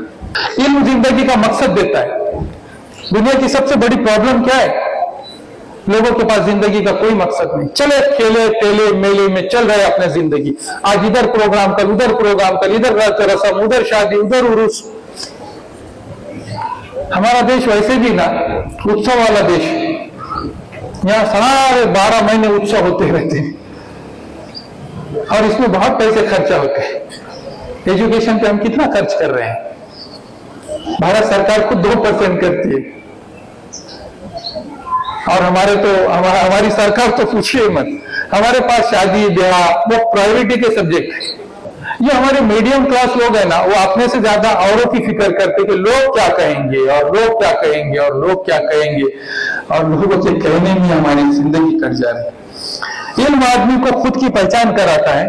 इल्म जिंदगी का मकसद देता है। दुनिया की सबसे बड़ी प्रॉब्लम क्या है? लोगों के पास जिंदगी का कोई मकसद नहीं, चले खेले तेले मेले में चल रहे अपने जिंदगी। आज इधर प्रोग्राम कर, उधर प्रोग्राम कर, इधर रस्म, उधर शादी, उधर उर्स। हमारा देश वैसे भी ना उत्सव वाला देश, यहाँ सारे 12 महीने उत्सव होते रहते हैं और इसमें बहुत पैसे खर्चा होते हैं। एजुकेशन पे हम कितना खर्च कर रहे हैं? भारत सरकार खुद 2% करती है और हमारी सरकार तो पूछिए मत। हमारे पास शादी ब्याह वो प्रायोरिटी के सब्जेक्ट है। ये हमारे मीडियम क्लास लोग हैं ना, वो अपने से ज्यादा औरों की फिक्र करते कि लोग क्या कहेंगे और लोग क्या कहेंगे और लोग क्या कहेंगे, और लोगों के कहने में हमारी जिंदगी कट जा रही है। इल्म आदमी को खुद की पहचान कराता है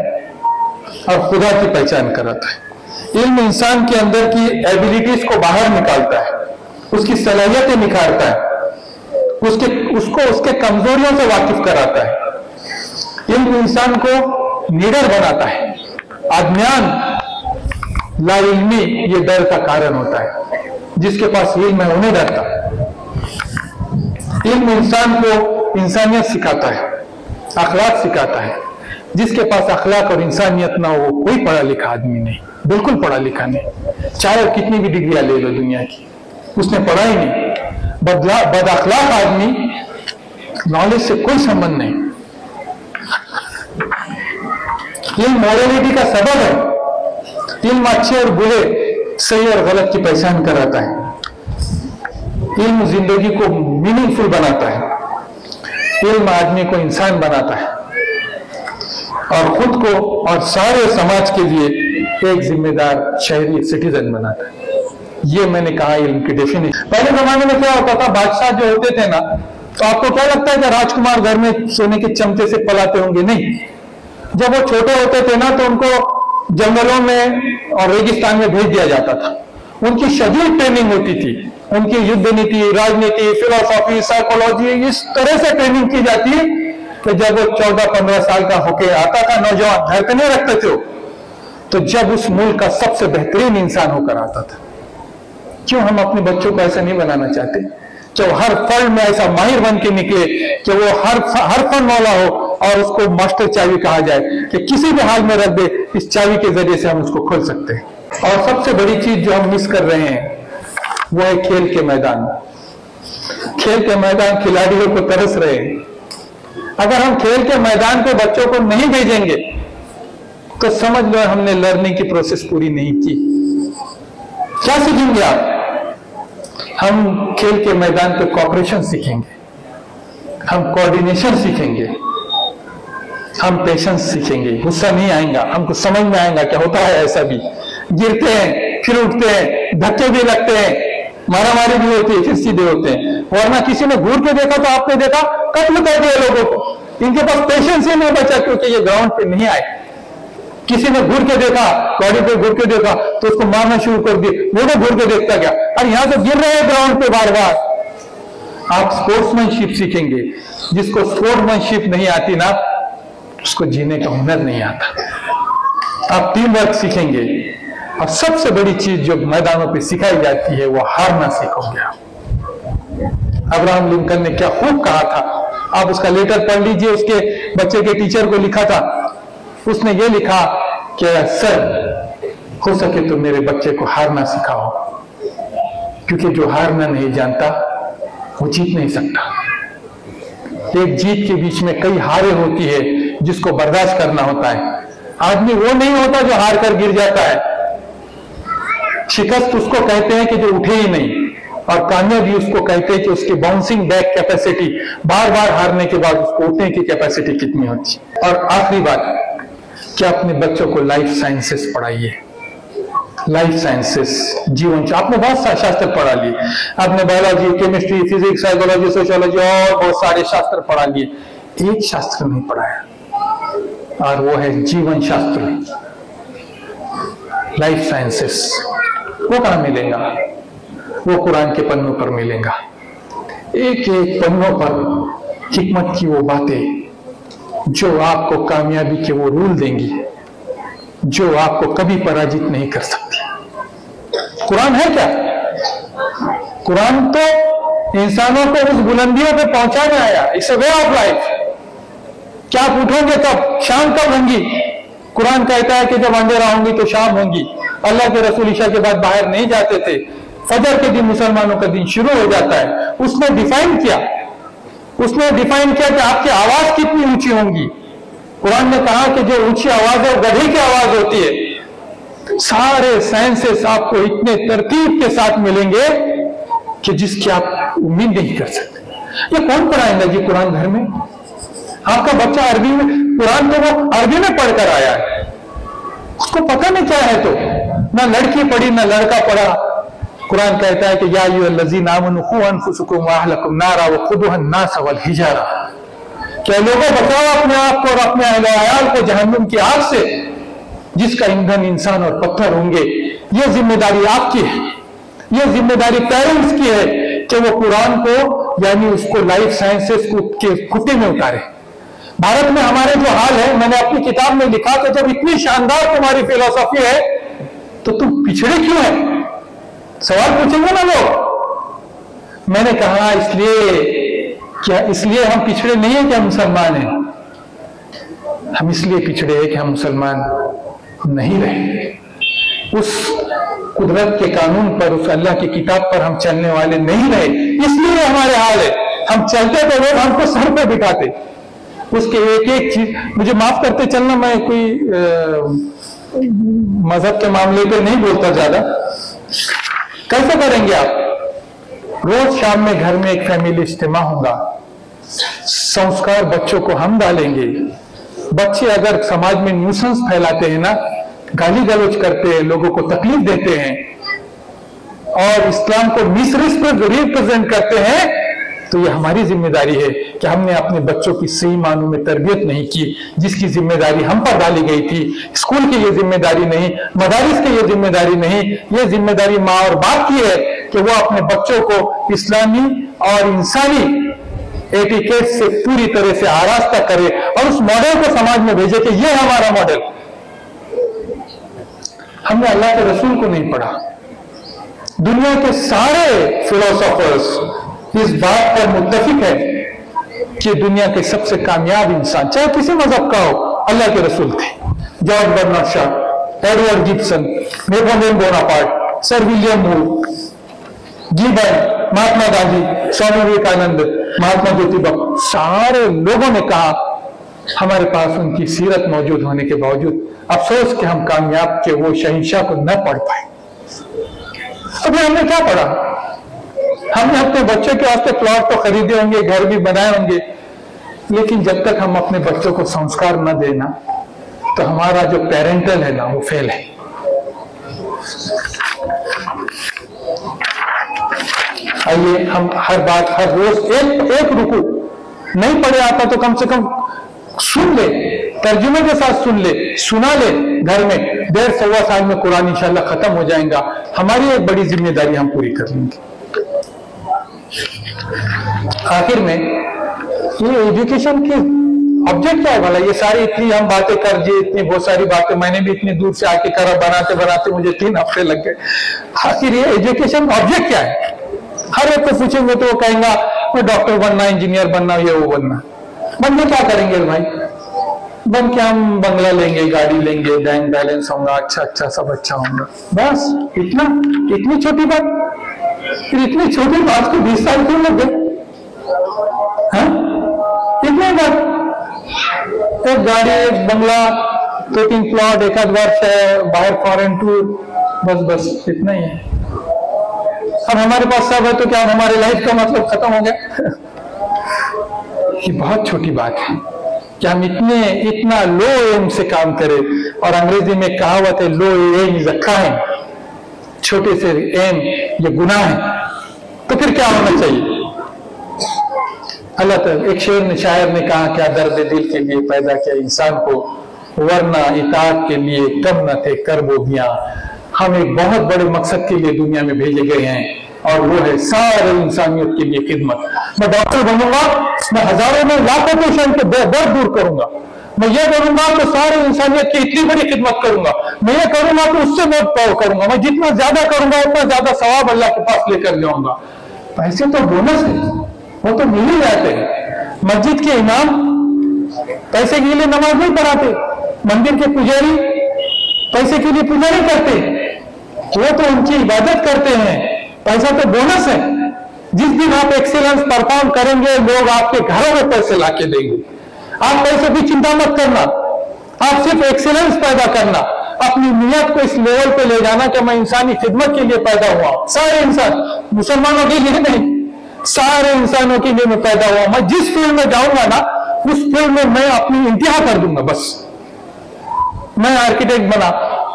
और खुदा की पहचान कराता है। इल्म इंसान के अंदर की एबिलिटीज को बाहर निकालता है, उसकी सलाहियतें निखारता है, उसको उसके कमजोरियों से वाकिफ कराता है। इल्म इंसान को निडर बनाता है। अज्ञान ला इल्मी ये डर का कारण होता है। जिसके पास इल्म है उन्हें डरता है। इल्म इंसान को इंसानियत सिखाता है, अखलाक सिखाता है। जिसके पास अखलाक और इंसानियत ना हो वो कोई पढ़ा लिखा आदमी नहीं, बिल्कुल पढ़ा लिखा नहीं। चाहे कितनी भी डिग्रियां ले लो दुनिया की, उसने पढ़ा ही नहीं। बद अखलाक आदमी, नॉलेज से कोई संबंध नहीं। इल्म मोरलिटी का सबब है। इल्म अच्छे और बुरे, सही और गलत की पहचान कराता है। इल्म जिंदगी को मीनिंगफुल बनाता है। इल्म आदमी को इंसान बनाता है और खुद को और सारे समाज के लिए एक जिम्मेदार शहरी सिटीजन बनाता है। ये मैंने कहा इल्म की डेफिनेशन। पहले जमाने में क्या होता था, बादशाह जो होते थे ना, तो आपको क्या लगता है कि राजकुमार घर में सोने के चमचे से पलाते होंगे? नहीं। जब वो छोटे होते थे ना तो उनको जंगलों में और रेगिस्तान में भेज दिया जाता था। उनकी शदीद ट्रेनिंग होती थी। उनकी युद्ध नीति, राजनीति, फिलोसॉफी, साइकोलॉजी, इस तरह से ट्रेनिंग की जाती है कि जब वो 14-15 साल का होके आता था, नौजवान, घर पे नहीं रखते थे, तो जब उस मुल्क का सबसे बेहतरीन इंसान होकर आता था। क्यों हम अपने बच्चों को ऐसा नहीं बनाना चाहते कि वो हर फन में ऐसा माहिर बन के निकले कि वो हर फन वाला हो और उसको मास्टर चाबी कहा जाए कि किसी भी हाल में रख दे, इस चाबी के जरिए से हम उसको खोल सकते हैं। और सबसे बड़ी चीज जो हम मिस कर रहे हैं वो है खेल के मैदान। खेल के मैदान खिलाड़ियों को तरस रहे हैं। अगर हम खेल के मैदान पे बच्चों को नहीं भेजेंगे तो समझ लो हमने लर्निंग की प्रोसेस पूरी नहीं की। क्या सीखेंगे आप? हम खेल के मैदान पे कॉपरेशन सीखेंगे, हम कोऑर्डिनेशन सीखेंगे, हम पेशेंस सीखेंगे। गुस्सा नहीं आएगा, हमको समझ में आएगा क्या होता है। ऐसा भी गिरते हैं, फिर उठते हैं, धक्के भी लगते हैं, मारामारी भी होती है, फिर सीधे होते हैं। वरना किसी ने घूर के देखा तो आपने देखा कत्ल कर दिया लोगों को। इनके पास पेशेंस ही नहीं बचा क्योंकि ये ग्राउंड पे नहीं आए। किसी ने घूर के देखा, गाड़ी पे घूर के देखा तो उसको मारना शुरू कर दिए। वो तो घूर के देखता गया, और यहां तो गिर रहे हैं ग्राउंड पे बार बार। आप स्पोर्ट्समैनशिप सीखेंगे। जिसको स्पोर्ट्समैनशिप नहीं आती ना, उसको जीने का हुनर नहीं आता। आप टीम वर्क सीखेंगे। और सबसे बड़ी चीज जो मैदानों पे सिखाई जाती है वो हारना सीखोगे आप। अब्राहम लिंकन ने क्या खूब कहा था, आप उसका लेटर पढ़ लीजिए। उसके बच्चे के टीचर को लिखा था, उसने ये लिखा कि सर, हो सके तो मेरे बच्चे को हारना सिखाओ, क्योंकि जो हारना नहीं जानता वो जीत नहीं सकता। एक जीत के बीच में कई हारें होती है जिसको बर्दाश्त करना होता है। आदमी वो नहीं होता जो हार कर गिर जाता है। शिकस्त उसको कहते हैं कि जो उठे ही नहीं, और कामयाबी उसको कहते हैं कि उसकी बाउंसिंग बैक कैपेसिटी, बार बार हारने के बाद उसको उठने की कैपेसिटी कितनी होती है। और आखिरी बात, क्या अपने बच्चों को लाइफ साइंसेस पढ़ाइए। लाइफ साइंसेस, जीवन, आपने बहुत सारे शास्त्र पढ़ा लिए, आपने biology, chemistry, physics, psychology, sociology और बहुत सारे शास्त्र पढ़ा लिए। एक शास्त्र नहीं पढ़ाया, और वो है जीवन शास्त्र। लाइफ साइंसेस, वो कहाँ मिलेगा? वो कुरान के पन्नों पर मिलेगा। एक एक पन्नों पर हिकमत की वो बातें जो आपको कामयाबी के वो रूल देंगी, जो आपको कभी पराजित नहीं कर सकती। कुरान है क्या? कुरान तो इंसानों को उस बुलंदियों पे पहुंचाने आया। It's a way of life. क्या आप उठोगे कब? शाम कब होंगी? कुरान कहता है कि जब अंधेरा होंगी तो शाम होंगी। अल्लाह के रसूल ईशा के बाद बाहर नहीं जाते थे। फजर के दिन मुसलमानों का दिन शुरू हो जाता है। उसने डिफाइन किया कि आपकी आवाज कितनी ऊंची होंगी। कुरान ने कहा कि जो ऊंची आवाज है गधे की आवाज होती है। सारे साइंसेस आपको इतने तरतीब के साथ मिलेंगे कि जिसकी आप उम्मीद नहीं कर सकते। ये कौन पढ़ाएगा जी कुरान घर में? आपका बच्चा अरबी में, कुरान तो वो अरबी में पढ़कर आया है, उसको पता नहीं क्या है। तो ना लड़की पढ़ी ना लड़का पढ़ा। कुरान कहता है कि या अय्युहल्लज़ीना आमनू क़ू अनफुसकुम व अहलिकुम नारा वक़ूदुहा अन्नास वल हिजारा। क्या लोगों बचाओ अपने आप को और अपने अहले अयाल को जहन्नुम की आग से, जिसका ईंधन इंसान और पत्थर होंगे। ये जिम्मेदारी आपकी है, ये जिम्मेदारी पेरेंट्स की है कि वो कुरान को यानी उसको लाइफ साइंसेस के खुटे में उतारे। भारत में हमारे जो हाल है, मैंने अपनी किताब में लिखा कि जब इतनी शानदार तुम्हारी फिलॉसफी है तो तुम पिछड़े क्यों है? सवाल पूछेंगे ना लोग। मैंने कहा इसलिए हम पिछड़े नहीं है कि हम मुसलमान हैं, हम इसलिए पिछड़े हैं कि हम मुसलमान नहीं रहे। उस कुदरत के कानून पर, उस अल्लाह की किताब पर हम चलने वाले नहीं रहे, इसलिए हमारे हाल है। हम चलते तो लोग हमको सर पे बिठाते। उसके एक एक चीज, मुझे माफ करते चलना, मैं कोई मजहब के मामले पे नहीं बोलता ज्यादा। कैसे करेंगे आप? रोज शाम में घर में एक फैमिली इज्तिमा होगा, संस्कार बच्चों को हम डालेंगे। बच्चे अगर समाज में न्यूसेंस फैलाते हैं ना, गाली गलौज करते हैं, लोगों को तकलीफ देते हैं और इस्लाम को रिप्रेजेंट करते हैं, तो ये हमारी जिम्मेदारी है कि हमने अपने बच्चों की सही मानों में तरबियत नहीं की। जिसकी जिम्मेदारी हम पर डाली गई थी, स्कूल की ये जिम्मेदारी नहीं, मदारिस की ये जिम्मेदारी नहीं, ये जिम्मेदारी माँ और बाप की है कि वो अपने बच्चों को इस्लामी और इंसानी एटिकेट से पूरी तरह से आरास्ता करे और उस मॉडल को समाज में भेजे कि ये हमारा मॉडल। हमने अल्लाह के रसूल को नहीं पढ़ा। दुनिया के सारे फिलोसोफर्स इस बात पर मुत्तफिक है कि दुनिया के सबसे कामयाब इंसान, चाहे किसी मजहब का हो, अल्लाह के रसूल थे। George Bernard Shaw, Edward Gibson, Napoleon Bonaparte, sir William Muir, Gibbon, Mahatma Gandhi, Swami Vivekananda, Mahatma Jyotiba, सारे लोगों ने कहा, हमारे पास उनकी सीरत मौजूद होने के बावजूद अफसोस कि हम कामयाब के वो शहंशाह को न पढ़ पाए। अभी हमने क्या पढ़ा? हमने अपने बच्चों के वास्ते प्लॉट तो खरीदे होंगे, घर भी बनाए होंगे, लेकिन जब तक हम अपने बच्चों को संस्कार न देना तो हमारा जो पेरेंटल है ना, वो फेल है। आइए हम हर बात, हर रोज एक रुकू नहीं पढ़े आता तो कम से कम सुन ले, तर्जुमे के साथ सुन ले, सुना ले। घर में 1.5-1.25 साल में कुरान इंशाल्लाह खत्म हो जाएगा। हमारी एक बड़ी जिम्मेदारी हम पूरी कर लेंगे। आखिर में ये एजुकेशन की ऑब्जेक्ट क्या है भला? ये सारी इतनी हम बातें कर दी, इतनी बहुत सारी बातें मैंने भी इतनी दूर से आके करा, बनाते बनाते मुझे 3 हफ्ते लग गए। आखिर ये एजुकेशन ऑब्जेक्ट क्या है? हर एक को पूछेंगे तो वो कहेगा मैं डॉक्टर बनना, इंजीनियर बनना, ये वो बनना। बन के क्या करेंगे भाई? बन के हम बंगला लेंगे, गाड़ी लेंगे, बैंक बैलेंस होगा, अच्छा सब अच्छा होगा, बस इतना। इतनी छोटी बात, फिर इतनी छोटी बात को 20 साल क्यों लग गए? इतनी बात, एक गाड़ी, एक बंगला, 2-3 प्लॉट, एक आध वर्ष है, बाहर फॉरेन टूर, बस इतना ही है। अब हमारे पास सब है तो क्या हमारे लाइफ का मतलब खत्म हो गया? ये बहुत छोटी बात है कि हम इतना लो एम से काम करें। और अंग्रेजी में कहावत है, लो एम इज अ क्राइम, छोटे से एम ये गुनाह है। तो फिर क्या होना चाहिए? अल्लाह ताला, एक शायर ने कहा, क्या दर्द दिल के लिए पैदा किया इंसान को, वरना इताअत के लिए कम न थे करबोगियां। हम एक बहुत बड़े मकसद के लिए दुनिया में भेजे गए हैं, और वो है सारे इंसानियत के लिए खिदमत। मैं डॉक्टर बनूंगा, मैं हजारों में लाखों पेशेंट के दर्द दूर करूंगा। मैं ये करूंगा तो सारे इंसानियत की इतनी बड़ी खिदमत करूंगा। मैं ये करूंगा तो उससे मैं पाव करूंगा। मैं जितना ज्यादा करूंगा उतना ज्यादा सवाब अल्लाह के पास लेकर जाऊंगा। पैसे तो बोनस है, वो तो मिल ही जाते हैं। मस्जिद के इमाम पैसे के लिए नमाज नहीं पढ़ाते, मंदिर के पुजारी पैसे के लिए पूजा नहीं करते, वो तो उनकी इबादत करते हैं। पैसा तो बोनस है। जिस दिन आप एक्सीलेंस परफॉर्म करेंगे, लोग आपके घरों में पैसे लाके देंगे। आप पैसे की चिंता मत करना, आप सिर्फ एक्सीलेंस पैदा करना, अपनी नियत को इस लेवल पे ले जाना कि मैं इंसानी खिदमत के लिए पैदा हुआ। सारे इंसान, मुसलमानों के लिए नहीं, सारे इंसानों के लिए मैं पैदा हुआ। मैं जिस फील्ड में जाऊंगा ना, उस फील्ड में मैं अपनी इंतहा कर दूंगा। बस मैं आर्किटेक्ट बना,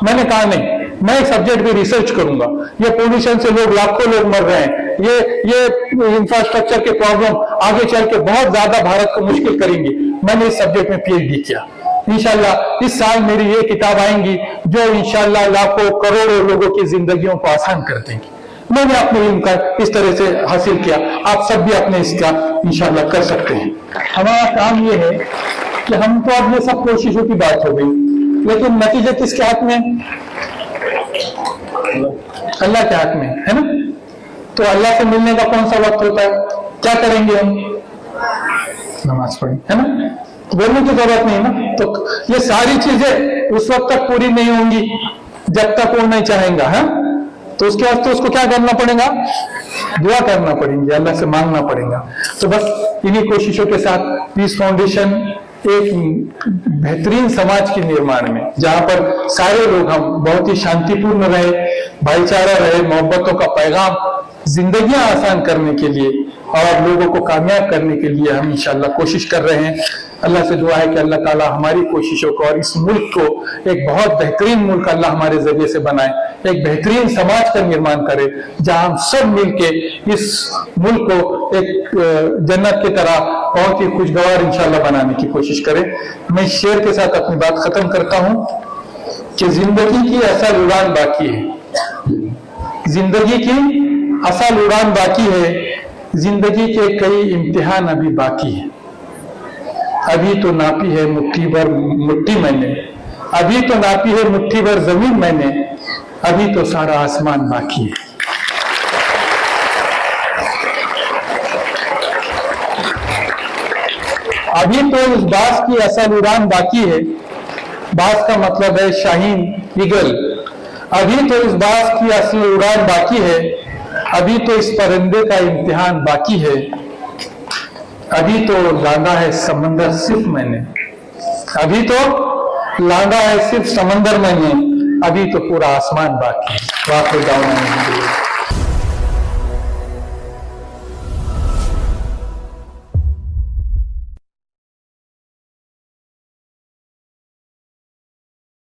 मैंने कहा नहीं, मैं एक सब्जेक्ट पे रिसर्च करूंगा। ये पोल्यूशन से लोग, लाखों लोग मर रहे हैं, ये इंफ्रास्ट्रक्चर के प्रॉब्लम आगे चल के बहुत ज्यादा भारत को मुश्किल करेंगी। मैंने इस सब्जेक्ट में पीएचडी किया। इंशाल्लाह इस साल मेरी ये किताब आएंगी जो इंशाल्लाह लाखों करोड़ों लोगों की जिंदगियों को आसान कर देंगी। मैंने अपने इल्म का इस तरह से हासिल किया, आप सब भी अपने इसका इंशाल्लाह कर सकते हैं। हमारा काम ये है कि हम तो अब ये सब कोशिशों की बात हो गई, लेकिन नतीजा किसके हाथ में? अल्लाह के हाथ में है ना। तो अल्लाह से मिलने का कौन सा वक्त होता है? क्या करेंगे हम? नमाज पढ़ें, है ना। बोलने की जरूरत नहीं ना। तो ये सारी चीजें उस वक्त तक पूरी नहीं होंगी जब तक वो नहीं चाहेगा, है। तो उसके वास्ते उसको क्या करना पड़ेगा? दुआ करना पड़ेगी, अल्लाह से मांगना पड़ेगा। तो बस इन्हीं कोशिशों के साथ पीस फाउंडेशन एक बेहतरीन समाज के निर्माण में, जहां पर सारे लोग हम बहुत ही शांतिपूर्ण रहे, भाईचारा रहे, मोहब्बतों का पैगाम, जिंदगियां आसान करने के लिए और लोगों को कामयाब करने के लिए हम इंशाल्लाह कोशिश कर रहे हैं। अल्लाह से दुआ है कि अल्लाह ताला हमारी कोशिशों को और इस मुल्क को एक बहुत बेहतरीन मुल्क अल्लाह हमारे जरिए से बनाए, एक बेहतरीन समाज का निर्माण करे, जहां हम सब मिलके इस मुल्क को एक जन्नत की तरह बहुत ही खुशगवार इंशाल्लाह बनाने की कोशिश करें। मैं इस शेर के साथ अपनी बात खत्म करता हूं कि जिंदगी की असल उड़ान बाकी है, जिंदगी की असल उड़ान बाकी है, जिंदगी के कई इम्तिहान अभी बाकी है। अभी तो नापी है मुट्ठी भर मिट्टी मैंने, अभी तो नापी है मुट्ठी भर जमीन मैंने, अभी तो सारा आसमान बाकी है। अभी तो इस बास की असल उड़ान बाकी है। बास का मतलब है शाहीन, ईगल। अभी तो इस बास की असल उड़ान बाकी है, अभी तो इस परिंदे का इम्तिहान बाकी है। अभी तो लांगा है समंदर सिर्फ मैंने, अभी तो लांगा है सिर्फ समंदर मैंने, अभी तो पूरा आसमान बाकी है। वाक़ई